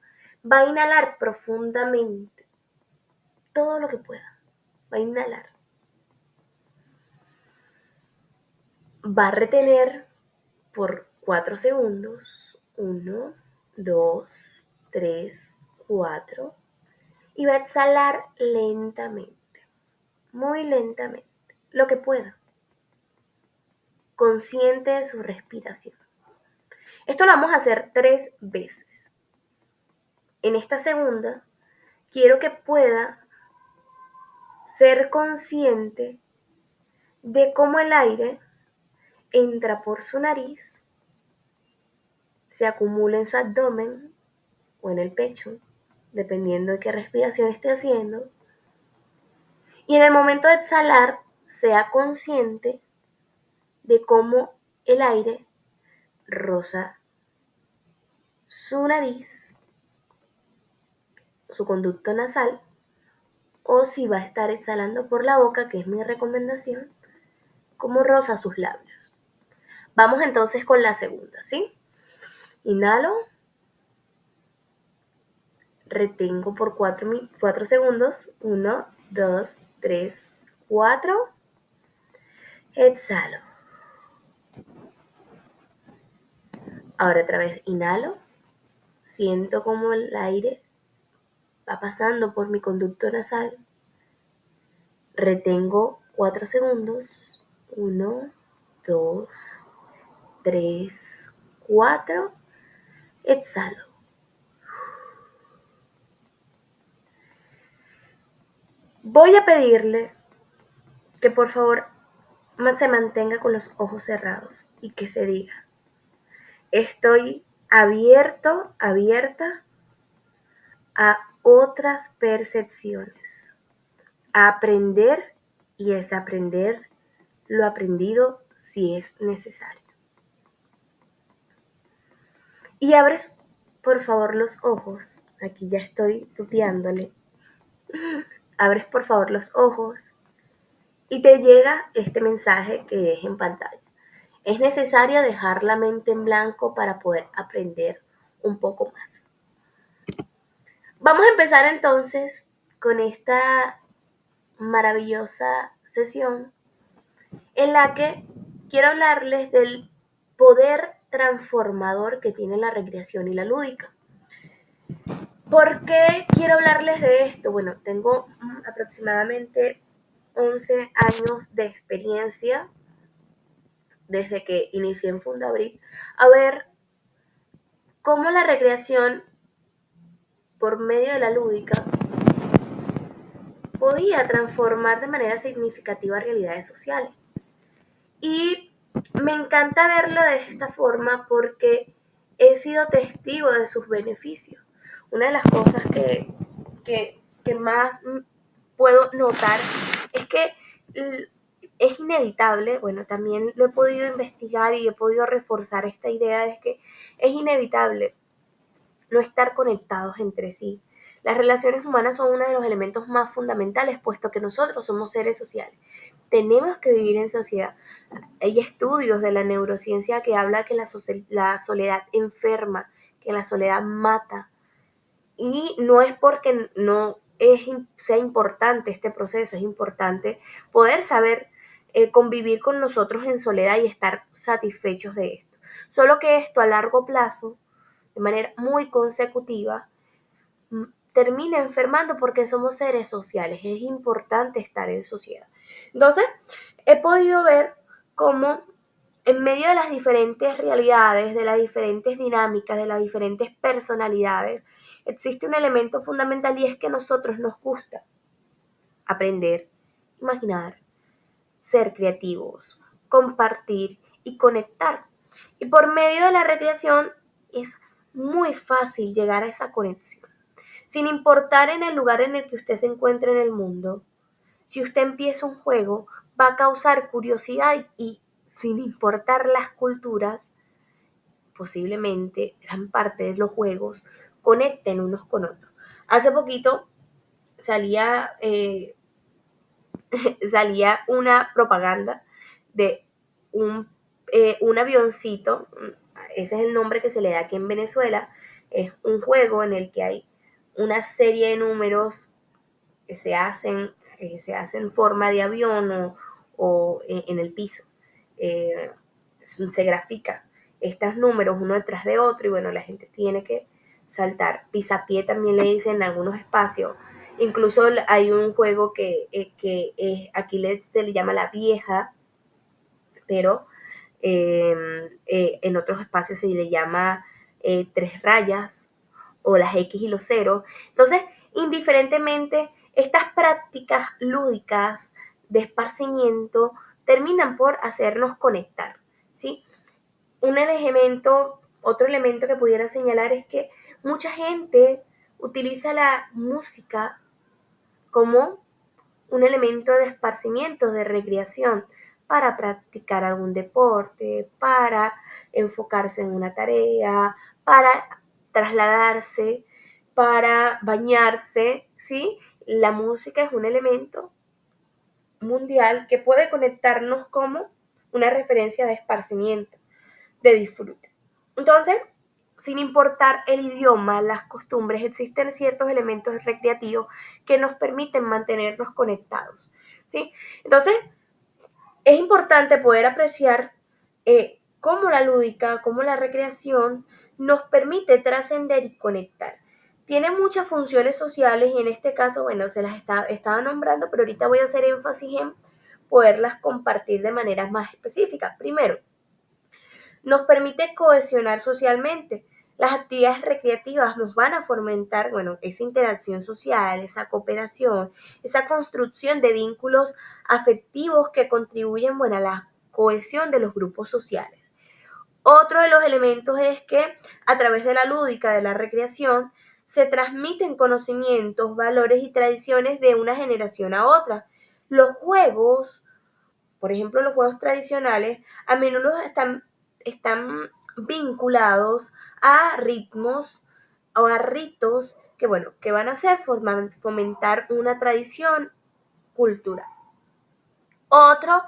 va a inhalar profundamente todo lo que pueda. Va a inhalar. Va a retener por 4 segundos. 1, 2, 3, 4. Y va a exhalar lentamente. muy lentamente, lo que pueda, consciente de su respiración. Esto lo vamos a hacer 3 veces. En esta segunda, quiero que pueda ser consciente de cómo el aire entra por su nariz, se acumula en su abdomen o en el pecho, dependiendo de qué respiración esté haciendo, y en el momento de exhalar, sea consciente de cómo el aire roza su nariz, su conducto nasal, o si va a estar exhalando por la boca, que es mi recomendación, cómo roza sus labios. Vamos entonces con la segunda, ¿sí? Inhalo, retengo por 4 segundos, 1, 2, 3, 4, exhalo. Ahora otra vez inhalo, siento como el aire va pasando por mi conducto nasal, retengo 4 segundos, 1, 2, 3, 4, exhalo. Voy a pedirle que por favor se mantenga con los ojos cerrados y que se diga: estoy abierto, abierta a otras percepciones, a aprender y desaprender lo aprendido si es necesario. Y abres por favor los ojos, aquí ya estoy tuteándole, abres por favor los ojos y te llega este mensaje que es en pantalla. Es necesario dejar la mente en blanco para poder aprender un poco más. Vamos a empezar entonces con esta maravillosa sesión en la que quiero hablarles del poder transformador que tiene la recreación y la lúdica. ¿Por qué quiero hablarles de esto? Bueno, tengo aproximadamente 11 años de experiencia desde que inicié en Fundabrit a ver cómo la recreación por medio de la lúdica podía transformar de manera significativa realidades sociales. Y me encanta verlo de esta forma porque he sido testigo de sus beneficios. Una de las cosas que más puedo notar es que es inevitable, bueno, también lo he podido investigar y he podido reforzar esta idea de que es inevitable no estar conectados entre sí. Las relaciones humanas son uno de los elementos más fundamentales, puesto que nosotros somos seres sociales. Tenemos que vivir en sociedad. Hay estudios de la neurociencia que habla que la soledad enferma, que la soledad mata. Y no es porque no sea importante este proceso, es importante poder saber convivir con nosotros en soledad y estar satisfechos de esto. Solo que esto a largo plazo, de manera muy consecutiva, termina enfermando porque somos seres sociales. Es importante estar en sociedad. Entonces, he podido ver cómo en medio de las diferentes realidades, de las diferentes dinámicas, de las diferentes personalidades, existe un elemento fundamental y es que a nosotros nos gusta aprender, imaginar, ser creativos, compartir y conectar. Y por medio de la recreación es muy fácil llegar a esa conexión. Sin importar en el lugar en el que usted se encuentre en el mundo, si usted empieza un juego, va a causar curiosidad y sin importar las culturas, posiblemente gran parte de los juegos conecten unos con otros. Hace poquito salía, salía una propaganda de un avioncito, ese es el nombre que se le da aquí en Venezuela, es un juego en el que hay una serie de números que se hacen en forma de avión o en el piso. Se grafica estos números uno detrás de otro y bueno, la gente tiene que saltar. Pisapié también le dicen en algunos espacios. Incluso hay un juego que aquí se le llama la vieja, pero en otros espacios se le llama tres rayas o las X y los ceros. Entonces, indiferentemente, estas prácticas lúdicas de esparcimiento terminan por hacernos conectar, ¿sí? Otro elemento que pudiera señalar es que mucha gente utiliza la música como un elemento de esparcimiento, de recreación, para practicar algún deporte, para enfocarse en una tarea, para trasladarse, para bañarse, ¿sí? La música es un elemento mundial que puede conectarnos como una referencia de esparcimiento, de disfrute. Entonces, sin importar el idioma, las costumbres, existen ciertos elementos recreativos que nos permiten mantenernos conectados, ¿sí? Entonces, es importante poder apreciar cómo la lúdica, cómo la recreación nos permite trascender y conectar. Tiene muchas funciones sociales y en este caso, bueno, se las estaba nombrando, pero ahorita voy a hacer énfasis en poderlas compartir de maneras más específicas. Primero, nos permite cohesionar socialmente. Las actividades recreativas nos van a fomentar, bueno, esa interacción social, esa cooperación, esa construcción de vínculos afectivos que contribuyen, bueno, a la cohesión de los grupos sociales. Otro de los elementos es que a través de la lúdica, de la recreación, se transmiten conocimientos, valores y tradiciones de una generación a otra. Los juegos, por ejemplo, los juegos tradicionales a menudo están vinculados a ritmos o a ritos que, bueno, que van a hacer fomentar una tradición cultural. Otro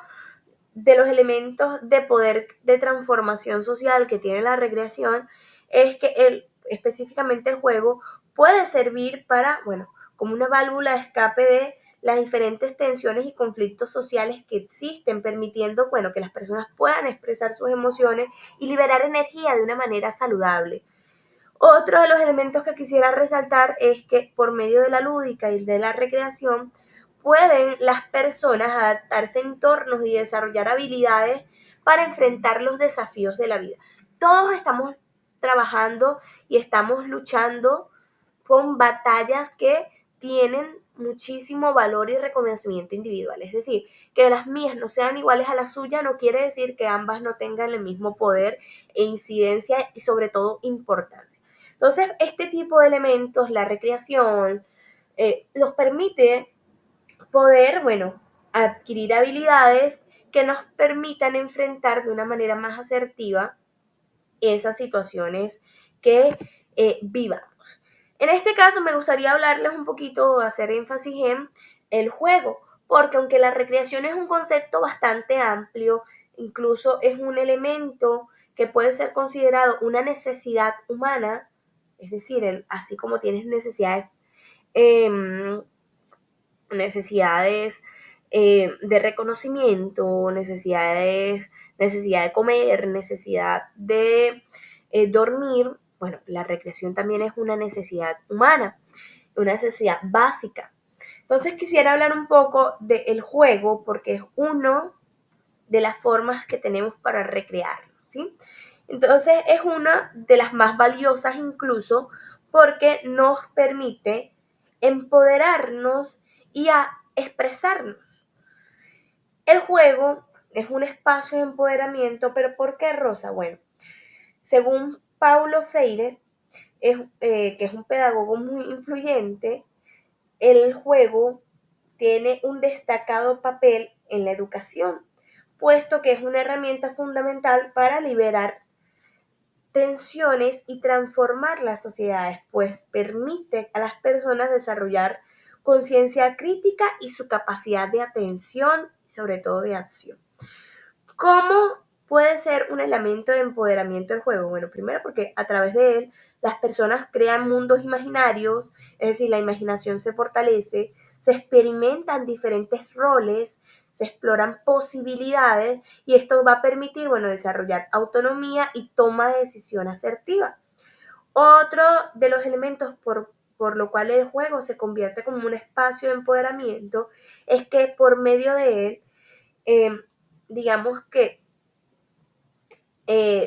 de los elementos de poder de transformación social que tiene la recreación es que específicamente el juego puede servir para, bueno, como una válvula de escape de las diferentes tensiones y conflictos sociales que existen, permitiendo, bueno, que las personas puedan expresar sus emociones y liberar energía de una manera saludable. Otro de los elementos que quisiera resaltar es que por medio de la lúdica y de la recreación pueden las personas adaptarse a entornos y desarrollar habilidades para enfrentar los desafíos de la vida. Todos estamos trabajando y estamos luchando con batallas que tienen muchísimo valor y reconocimiento individual. Es decir, que las mías no sean iguales a la suya no quiere decir que ambas no tengan el mismo poder e incidencia y sobre todo importancia. Entonces, este tipo de elementos, la recreación, nos permite poder, bueno, adquirir habilidades que nos permitan enfrentar de una manera más asertiva esas situaciones que vivamos. En este caso me gustaría hablarles un poquito, hacer énfasis en el juego, porque aunque la recreación es un concepto bastante amplio, incluso es un elemento que puede ser considerado una necesidad humana, es decir, así como tienes eh, necesidades de reconocimiento, necesidad de comer, necesidad de dormir, bueno, la recreación también es una necesidad humana, una necesidad básica. Entonces quisiera hablar un poco del juego porque es una de las formas que tenemos para recrearnos, ¿sí? Entonces es una de las más valiosas incluso porque nos permite empoderarnos y a expresarnos. El juego es un espacio de empoderamiento, pero ¿por qué, Rosa? Bueno, según Paulo Freire, que es un pedagogo muy influyente, el juego tiene un destacado papel en la educación, puesto que es una herramienta fundamental para liberar tensiones y transformar las sociedades, pues permite a las personas desarrollar conciencia crítica y su capacidad de atención y sobre todo de acción. ¿Cómo puede ser un elemento de empoderamiento del juego? Bueno, primero porque a través de él las personas crean mundos imaginarios, es decir, la imaginación se fortalece, se experimentan diferentes roles, se exploran posibilidades y esto va a permitir, bueno, desarrollar autonomía y toma de decisión asertiva. Otro de los elementos por por lo cual el juego se convierte como un espacio de empoderamiento, es que por medio de él, digamos que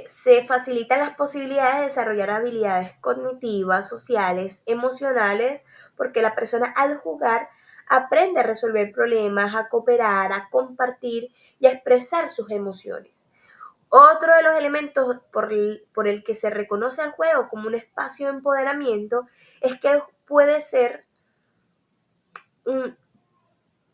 se facilitan las posibilidades de desarrollar habilidades cognitivas, sociales, emocionales, porque la persona al jugar aprende a resolver problemas, a cooperar, a compartir y a expresar sus emociones. Otro de los elementos por el que se reconoce al juego como un espacio de empoderamiento es que puede ser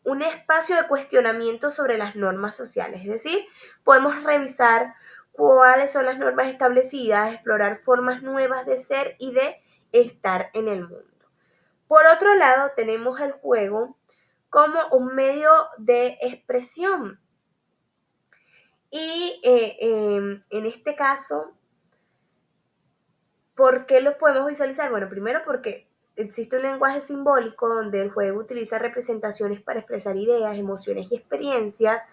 un espacio de cuestionamiento sobre las normas sociales, es decir, podemos revisar cuáles son las normas establecidas, explorar formas nuevas de ser y de estar en el mundo. Por otro lado, tenemos el juego como un medio de expresión. Y en este caso, ¿por qué lo podemos visualizar? Bueno, primero porque existe un lenguaje simbólico donde el juego utiliza representaciones para expresar ideas, emociones y experiencias.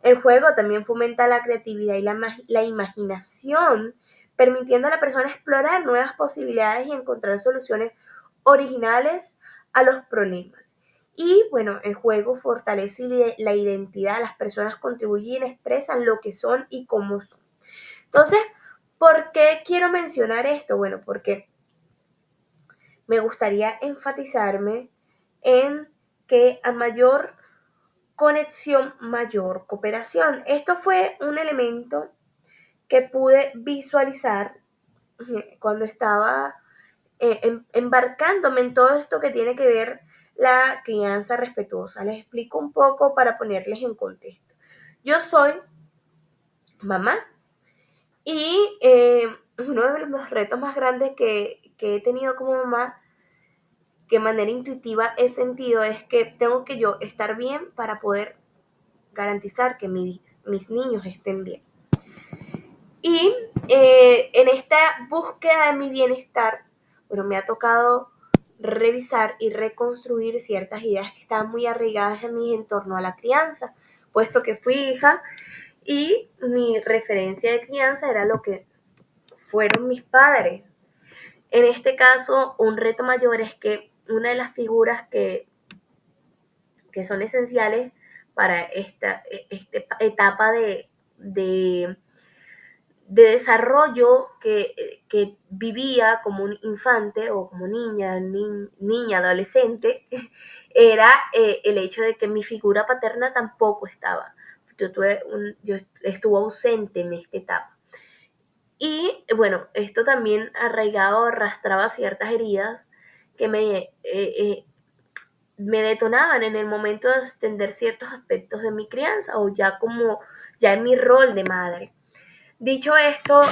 El juego también fomenta la creatividad y la imaginación, permitiendo a la persona explorar nuevas posibilidades y encontrar soluciones originales a los problemas. Y bueno, el juego fortalece la identidad, las personas contribuyen, expresan lo que son y cómo son. Entonces, ¿por qué quiero mencionar esto? Bueno, porque me gustaría enfatizarme en que a mayor conexión, mayor cooperación. Esto fue un elemento que pude visualizar cuando estaba embarcándome en todo esto que tiene que ver la crianza respetuosa. Les explico un poco para ponerles en contexto. Yo soy mamá y uno de los retos más grandes que he tenido como mamá, que de manera intuitiva he sentido, es que tengo que yo estar bien para poder garantizar que mis niños estén bien. Y en esta búsqueda de mi bienestar, bueno, me ha tocado revisar y reconstruir ciertas ideas que estaban muy arraigadas en mí en torno a la crianza, puesto que fui hija y mi referencia de crianza era lo que fueron mis padres. En este caso, un reto mayor es que una de las figuras que son esenciales para esta etapa de desarrollo que vivía como un infante o como niña, adolescente, era el hecho de que mi figura paterna tampoco estaba. Yo estuve ausente en esta etapa. Y bueno, esto también arraigado arrastraba ciertas heridas que me detonaban en el momento de extender ciertos aspectos de mi crianza o ya en mi rol de madre. Dicho esto,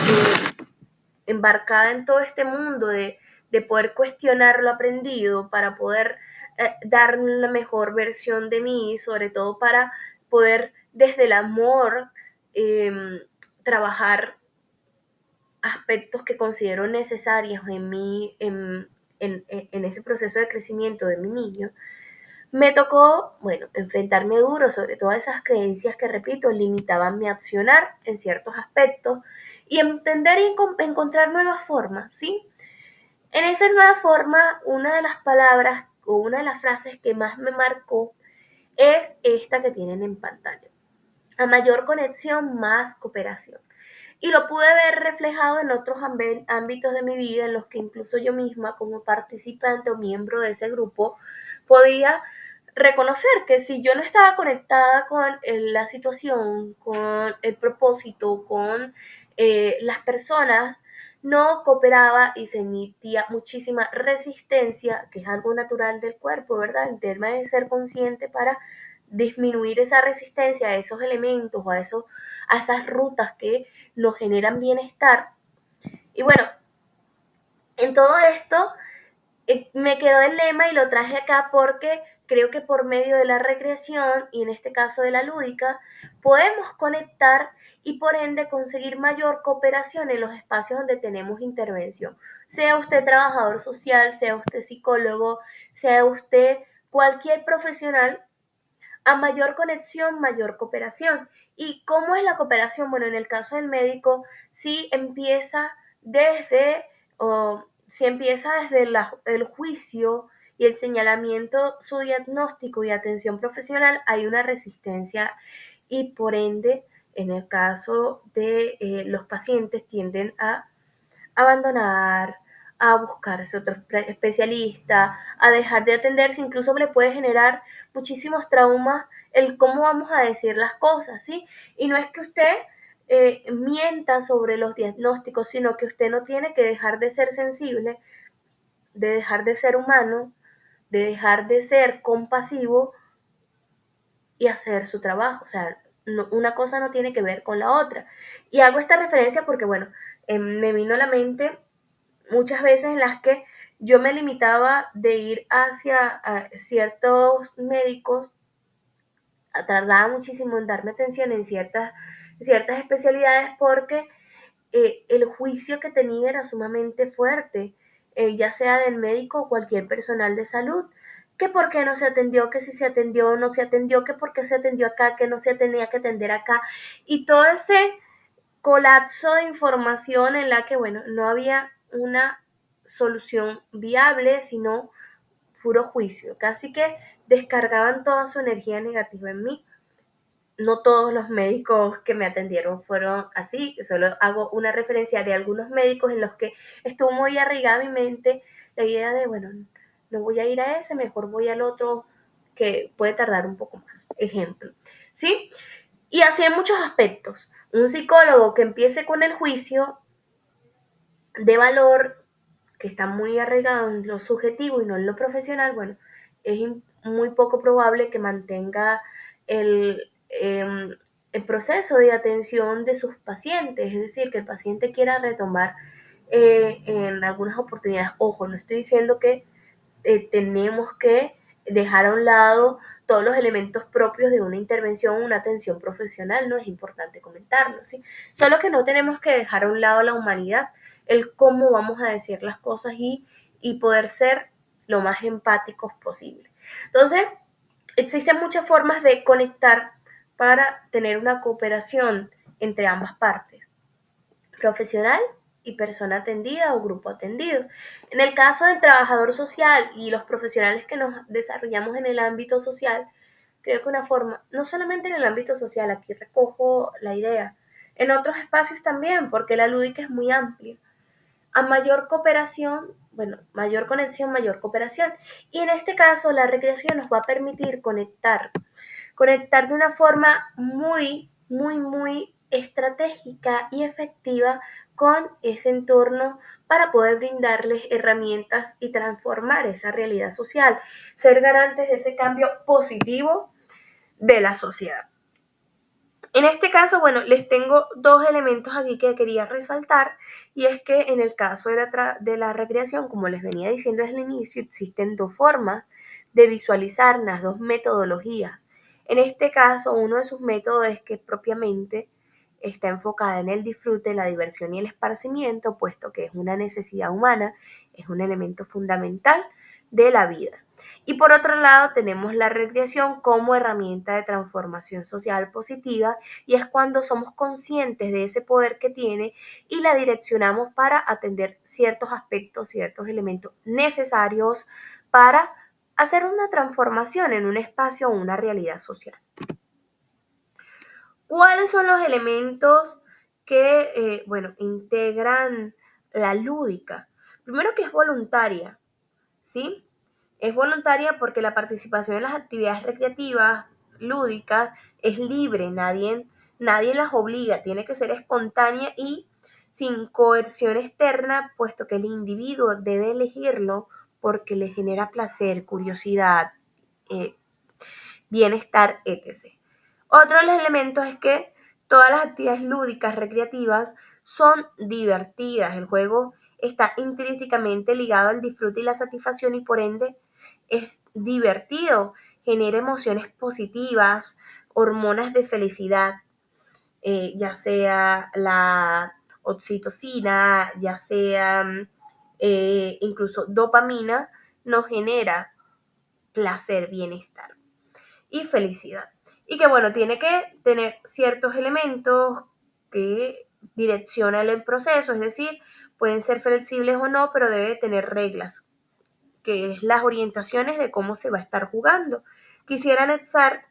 embarcada en todo este mundo de poder cuestionar lo aprendido para poder dar la mejor versión de mí, sobre todo para poder desde el amor trabajar aspectos que considero necesarios en mí, en ese proceso de crecimiento de mi niño. Me tocó, bueno, enfrentarme duro sobre todas esas creencias que, repito, limitaban mi accionar en ciertos aspectos y entender y encontrar nuevas formas, ¿sí? En esa nueva forma, una de las palabras o una de las frases que más me marcó es esta que tienen en pantalla. A mayor conexión, más cooperación. Y lo pude ver reflejado en otros ámbitos de mi vida en los que incluso yo misma como participante o miembro de ese grupo podía reconocer que si yo no estaba conectada con la situación, con el propósito, con las personas, no cooperaba y se emitía muchísima resistencia, que es algo natural del cuerpo, ¿verdad? El tema de ser consciente para disminuir esa resistencia a esos elementos o a esas rutas que nos generan bienestar. Y bueno, en todo esto me quedó el lema y lo traje acá porque creo que por medio de la recreación y en este caso de la lúdica podemos conectar y por ende conseguir mayor cooperación en los espacios donde tenemos intervención. Sea usted trabajador social, sea usted psicólogo, sea usted cualquier profesional, a mayor conexión, mayor cooperación. ¿Y cómo es la cooperación? Bueno, en el caso del médico, sí empieza desde si empieza desde el juicio y el señalamiento, su diagnóstico y atención profesional, hay una resistencia y por ende, en el caso de los pacientes, tienden a abandonar, a buscarse otro especialista, a dejar de atenderse, incluso le puede generar muchísimos traumas el cómo vamos a decir las cosas, ¿sí? Y no es que usted mienta sobre los diagnósticos, sino que usted no tiene que dejar de ser sensible, de dejar de ser humano, de dejar de ser compasivo y hacer su trabajo. O sea, no, una cosa no tiene que ver con la otra. Y hago esta referencia porque, bueno, me vino a la mente muchas veces en las que yo me limitaba de ir hacia ciertos médicos, tardaba muchísimo en darme atención en ciertas especialidades porque el juicio que tenía era sumamente fuerte, ya sea del médico o cualquier personal de salud, que por qué no se atendió, que si se atendió o no se atendió, que por qué se atendió acá, que no se tenía que atender acá, y todo ese colapso de información en la que, bueno, no había una solución viable, sino puro juicio, casi que descargaban toda su energía negativa en mí. No todos los médicos que me atendieron fueron así, solo hago una referencia de algunos médicos en los que estuvo muy arraigada mi mente la idea de, bueno, no voy a ir a ese, mejor voy al otro que puede tardar un poco más. Ejemplo, ¿sí? Y así en muchos aspectos. Un psicólogo que empiece con el juicio de valor, que está muy arraigado en lo subjetivo y no en lo profesional, bueno, es muy poco probable que mantenga el, el proceso de atención de sus pacientes, es decir, que el paciente quiera retomar en algunas oportunidades. Ojo, no estoy diciendo que tenemos que dejar a un lado todos los elementos propios de una intervención, una atención profesional, no es importante comentarlo, ¿sí? Solo que no tenemos que dejar a un lado la humanidad, el cómo vamos a decir las cosas y poder ser lo más empáticos posible. Entonces, existen muchas formas de conectar para tener una cooperación entre ambas partes, profesional y persona atendida o grupo atendido. En el caso del trabajador social y los profesionales que nos desarrollamos en el ámbito social, creo que una forma, no solamente en el ámbito social, aquí recojo la idea, en otros espacios también, porque la lúdica es muy amplia. A mayor cooperación, bueno, mayor conexión, mayor cooperación. Y en este caso, la recreación nos va a permitir conectar de una forma muy estratégica y efectiva con ese entorno para poder brindarles herramientas y transformar esa realidad social, ser garantes de ese cambio positivo de la sociedad. En este caso, bueno, les tengo dos elementos aquí que quería resaltar, y es que en el caso de la recreación, como les venía diciendo desde el inicio, existen dos formas de visualizar las dos metodologías. En este caso, uno de sus métodos es que propiamente está enfocada en el disfrute, la diversión y el esparcimiento, puesto que es una necesidad humana, es un elemento fundamental de la vida. Y por otro lado tenemos la recreación como herramienta de transformación social positiva, y es cuando somos conscientes de ese poder que tiene y la direccionamos para atender ciertos aspectos, ciertos elementos necesarios para hacer una transformación en un espacio o una realidad social. ¿Cuáles son los elementos que, bueno, integran la lúdica? Primero, que es voluntaria, ¿sí? Es voluntaria porque la participación en las actividades recreativas, lúdicas, es libre, nadie las obliga, tiene que ser espontánea y sin coerción externa, puesto que el individuo debe elegirlo porque le genera placer, curiosidad, eh, bienestar, etc. Otro de los elementos es que todas las actividades lúdicas recreativas son divertidas. El juego está intrínsecamente ligado al disfrute y la satisfacción y por ende es divertido, genera emociones positivas, hormonas de felicidad, ya sea la oxitocina, ya sea incluso dopamina, nos genera placer, bienestar y felicidad. Y que bueno, tiene que tener ciertos elementos que direccionan el proceso, es decir, Pueden ser flexibles o no, pero debe tener reglas, que es las orientaciones de cómo se va a estar jugando. Quisiera anexar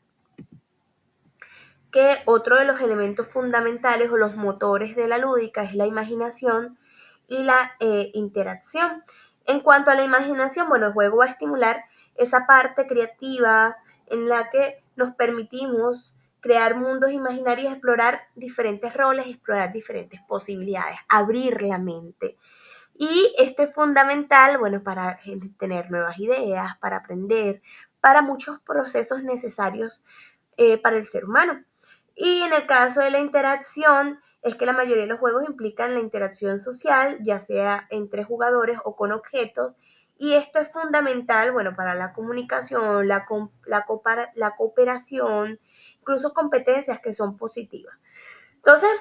que otro de los elementos fundamentales o los motores de la lúdica es la imaginación y la interacción. En cuanto a la imaginación, bueno, el juego va a estimular esa parte creativa en la que nos permitimos crear mundos imaginarios, explorar diferentes roles, explorar diferentes posibilidades, abrir la mente. Y esto es fundamental, bueno, para tener nuevas ideas, para aprender, para muchos procesos necesarios para el ser humano. Y en el caso de la interacción, es que la mayoría de los juegos implican la interacción social, ya sea entre jugadores o con objetos, y esto es fundamental, bueno, para la comunicación, la cooperación, incluso competencias que son positivas. Entonces,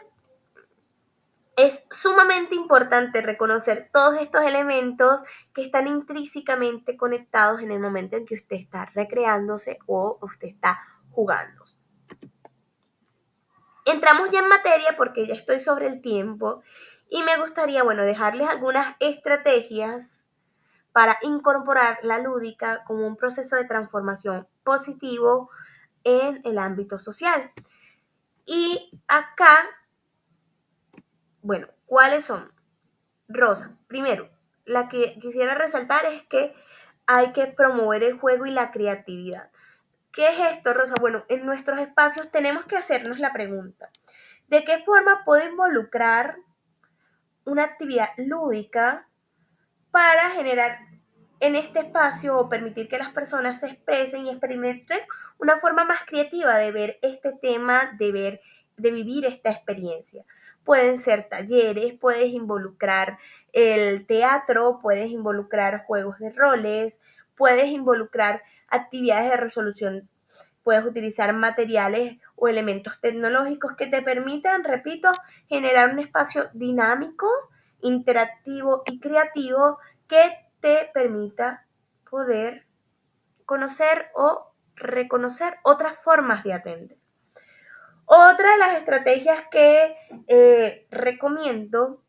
es sumamente importante reconocer todos estos elementos que están intrínsecamente conectados en el momento en que usted está recreándose o usted está jugando. Entramos ya en materia porque ya estoy sobre el tiempo y me gustaría, bueno, dejarles algunas estrategias para incorporar la lúdica como un proceso de transformación positivo en el ámbito social. Y acá, bueno, ¿cuáles son? Rosa, primero, la que quisiera resaltar es que hay que promover el juego y la creatividad. ¿Qué es esto, Rosa? Bueno, en nuestros espacios tenemos que hacernos la pregunta, ¿de qué forma puedo involucrar una actividad lúdica para generar en este espacio o permitir que las personas se expresen y experimenten una forma más creativa de ver este tema, de vivir esta experiencia? Pueden ser talleres, puedes involucrar el teatro, puedes involucrar juegos de roles, puedes involucrar actividades de resolución, puedes utilizar materiales o elementos tecnológicos que te permitan, repito, generar un espacio dinámico, interactivo y creativo que te permita poder conocer o reconocer otras formas de atender. Otra de las estrategias que recomiendo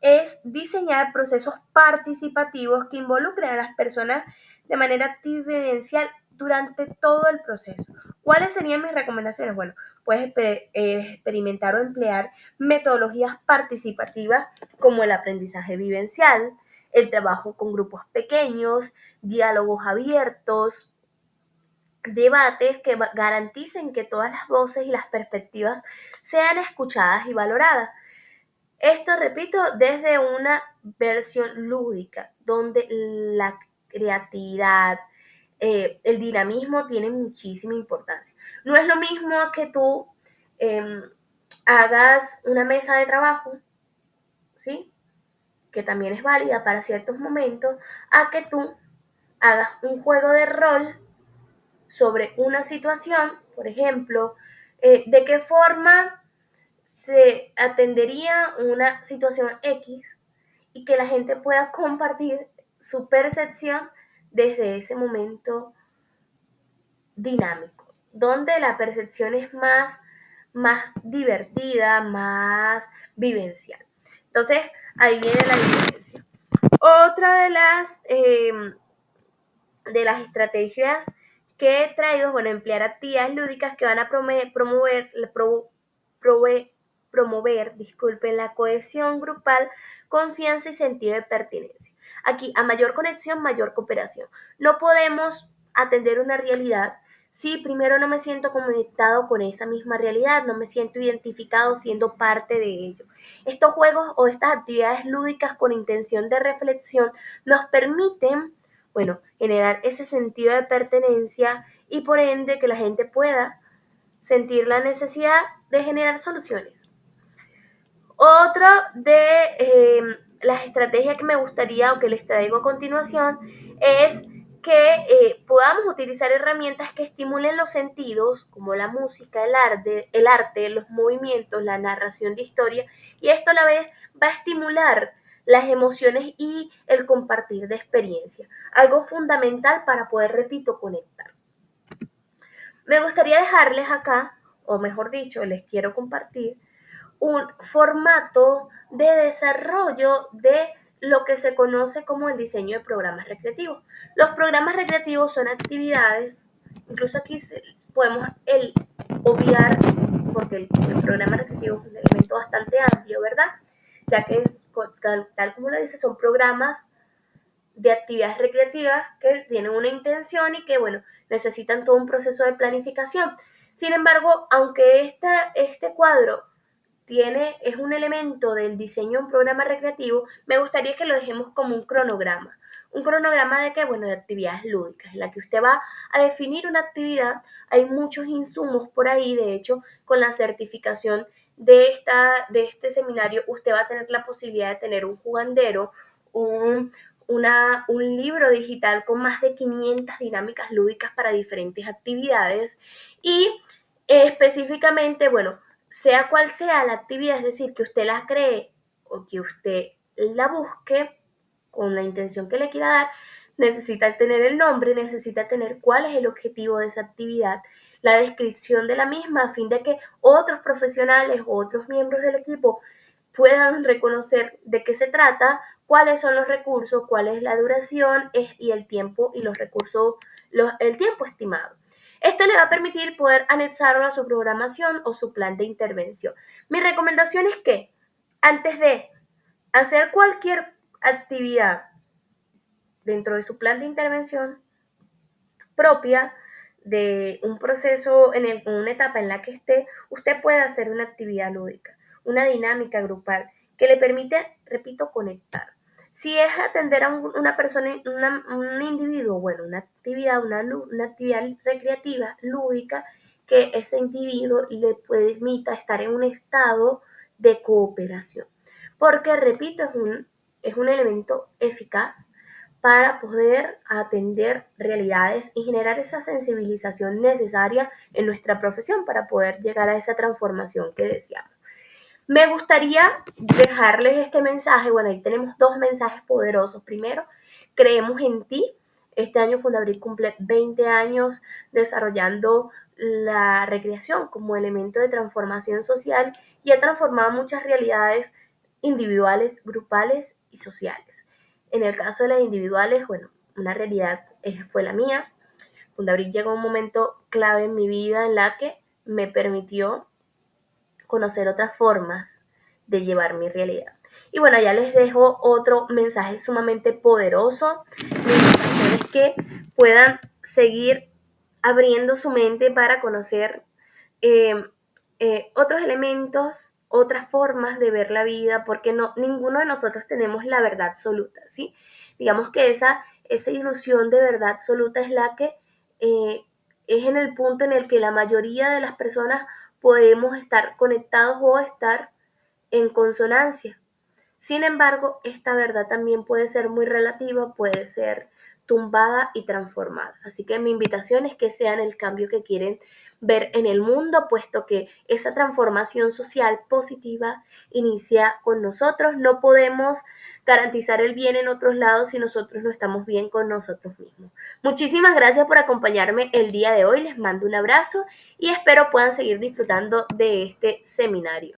es diseñar procesos participativos que involucren a las personas de manera activa y vivencial durante todo el proceso. ¿Cuáles serían mis recomendaciones? Bueno, puedes experimentar o emplear metodologías participativas como el aprendizaje vivencial, el trabajo con grupos pequeños, diálogos abiertos, debates que garanticen que todas las voces y las perspectivas sean escuchadas y valoradas. Esto, repito, desde una versión lúdica, donde la creatividad, el dinamismo tiene muchísima importancia. No es lo mismo que tú hagas una mesa de trabajo, ¿sí? Que también es válida para ciertos momentos, a que tú hagas un juego de rol sobre una situación, por ejemplo, de qué forma se atendería una situación X y que la gente pueda compartir su percepción desde ese momento dinámico, donde la percepción es más divertida, más vivencial. Entonces, ahí viene la diferencia. Otra de las estrategias que he traído, bueno, emplear actividades lúdicas que van a promover, disculpen, la cohesión grupal, confianza y sentido de pertenencia. Aquí, a mayor conexión, mayor cooperación. No podemos atender una realidad si primero no me siento conectado con esa misma realidad, no me siento identificado siendo parte de ello. Estos juegos o estas actividades lúdicas con intención de reflexión nos permiten, bueno, generar ese sentido de pertenencia y por ende que la gente pueda sentir la necesidad de generar soluciones. Otra de las estrategias que me gustaría o que les traigo a continuación es que podamos utilizar herramientas que estimulen los sentidos, como la música, el arte, los movimientos, la narración de historia, y esto a la vez va a estimular las emociones y el compartir de experiencia, algo fundamental para poder, repito, conectar. Me gustaría dejarles acá, o mejor dicho, les quiero compartir un formato de desarrollo de lo que se conoce como el diseño de programas recreativos. Los programas recreativos son actividades, incluso aquí podemos obviar, porque el programa recreativo es un elemento bastante amplio, ¿verdad? Ya que es, tal como lo dice, son programas de actividades recreativas que tienen una intención y que, bueno, necesitan todo un proceso de planificación. Sin embargo, aunque este cuadro es un elemento del diseño de un programa recreativo, me gustaría que lo dejemos como un cronograma. Un cronograma de qué, bueno, de actividades lúdicas, en la que usted va a definir una actividad. Hay muchos insumos por ahí, de hecho, con la certificación de este seminario, usted va a tener la posibilidad de tener un jugandero, un libro digital con más de 500 dinámicas lúdicas para diferentes actividades y específicamente, bueno, sea cual sea la actividad, es decir, que usted la cree o que usted la busque con la intención que le quiera dar, necesita tener el nombre, necesita tener cuál es el objetivo de esa actividad, la descripción de la misma, a fin de que otros profesionales o otros miembros del equipo puedan reconocer de qué se trata, cuáles son los recursos, cuál es la duración y el tiempo y los recursos, el tiempo estimado. Esto le va a permitir poder anexarlo a su programación o su plan de intervención. Mi recomendación es que antes de hacer cualquier actividad dentro de su plan de intervención propia de un proceso, en una etapa en la que esté, usted puede hacer una actividad lúdica, una dinámica grupal que le permite, repito, conectar. Si es atender a una persona, un individuo, bueno, una actividad recreativa, lúdica, que ese individuo le permita estar en un estado de cooperación. Porque, repito, es un elemento eficaz para poder atender realidades y generar esa sensibilización necesaria en nuestra profesión para poder llegar a esa transformación que deseamos. Me gustaría dejarles este mensaje. Bueno, ahí tenemos dos mensajes poderosos. Primero, creemos en ti. Este año Fundabril cumple 20 años desarrollando la recreación como elemento de transformación social y ha transformado muchas realidades individuales, grupales y sociales. En el caso de las individuales, bueno, una realidad fue la mía. Fundabril llegó a un momento clave en mi vida en la que me permitió conocer otras formas de llevar mi realidad. Y bueno, ya les dejo otro mensaje sumamente poderoso. Mi invitación es que puedan seguir abriendo su mente para conocer otros elementos, otras formas de ver la vida, porque ninguno de nosotros tenemos la verdad absoluta, ¿sí? Digamos que esa ilusión de verdad absoluta es la que es en el punto en el que la mayoría de las personas podemos estar conectados o estar en consonancia. Sin embargo, esta verdad también puede ser muy relativa, puede ser tumbada y transformada. Así que mi invitación es que sean el cambio que quieren ver en el mundo, puesto que esa transformación social positiva inicia con nosotros. No podemos garantizar el bien en otros lados si nosotros no estamos bien con nosotros mismos. Muchísimas gracias por acompañarme el día de hoy. Les mando un abrazo y espero puedan seguir disfrutando de este seminario.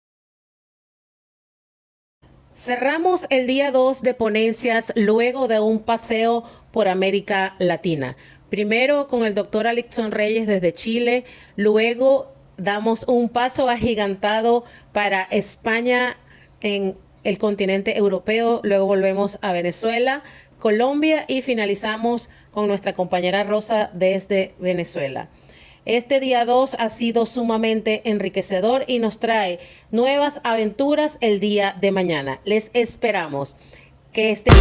Cerramos el día 2 de ponencias luego de un paseo por América Latina. Primero con el doctor Alixson Reyes desde Chile, luego damos un paso agigantado para España en el continente europeo, luego volvemos a Venezuela, Colombia y finalizamos con nuestra compañera Rosa desde Venezuela. Este día 2 ha sido sumamente enriquecedor y nos trae nuevas aventuras el día de mañana. Les esperamos. Que estén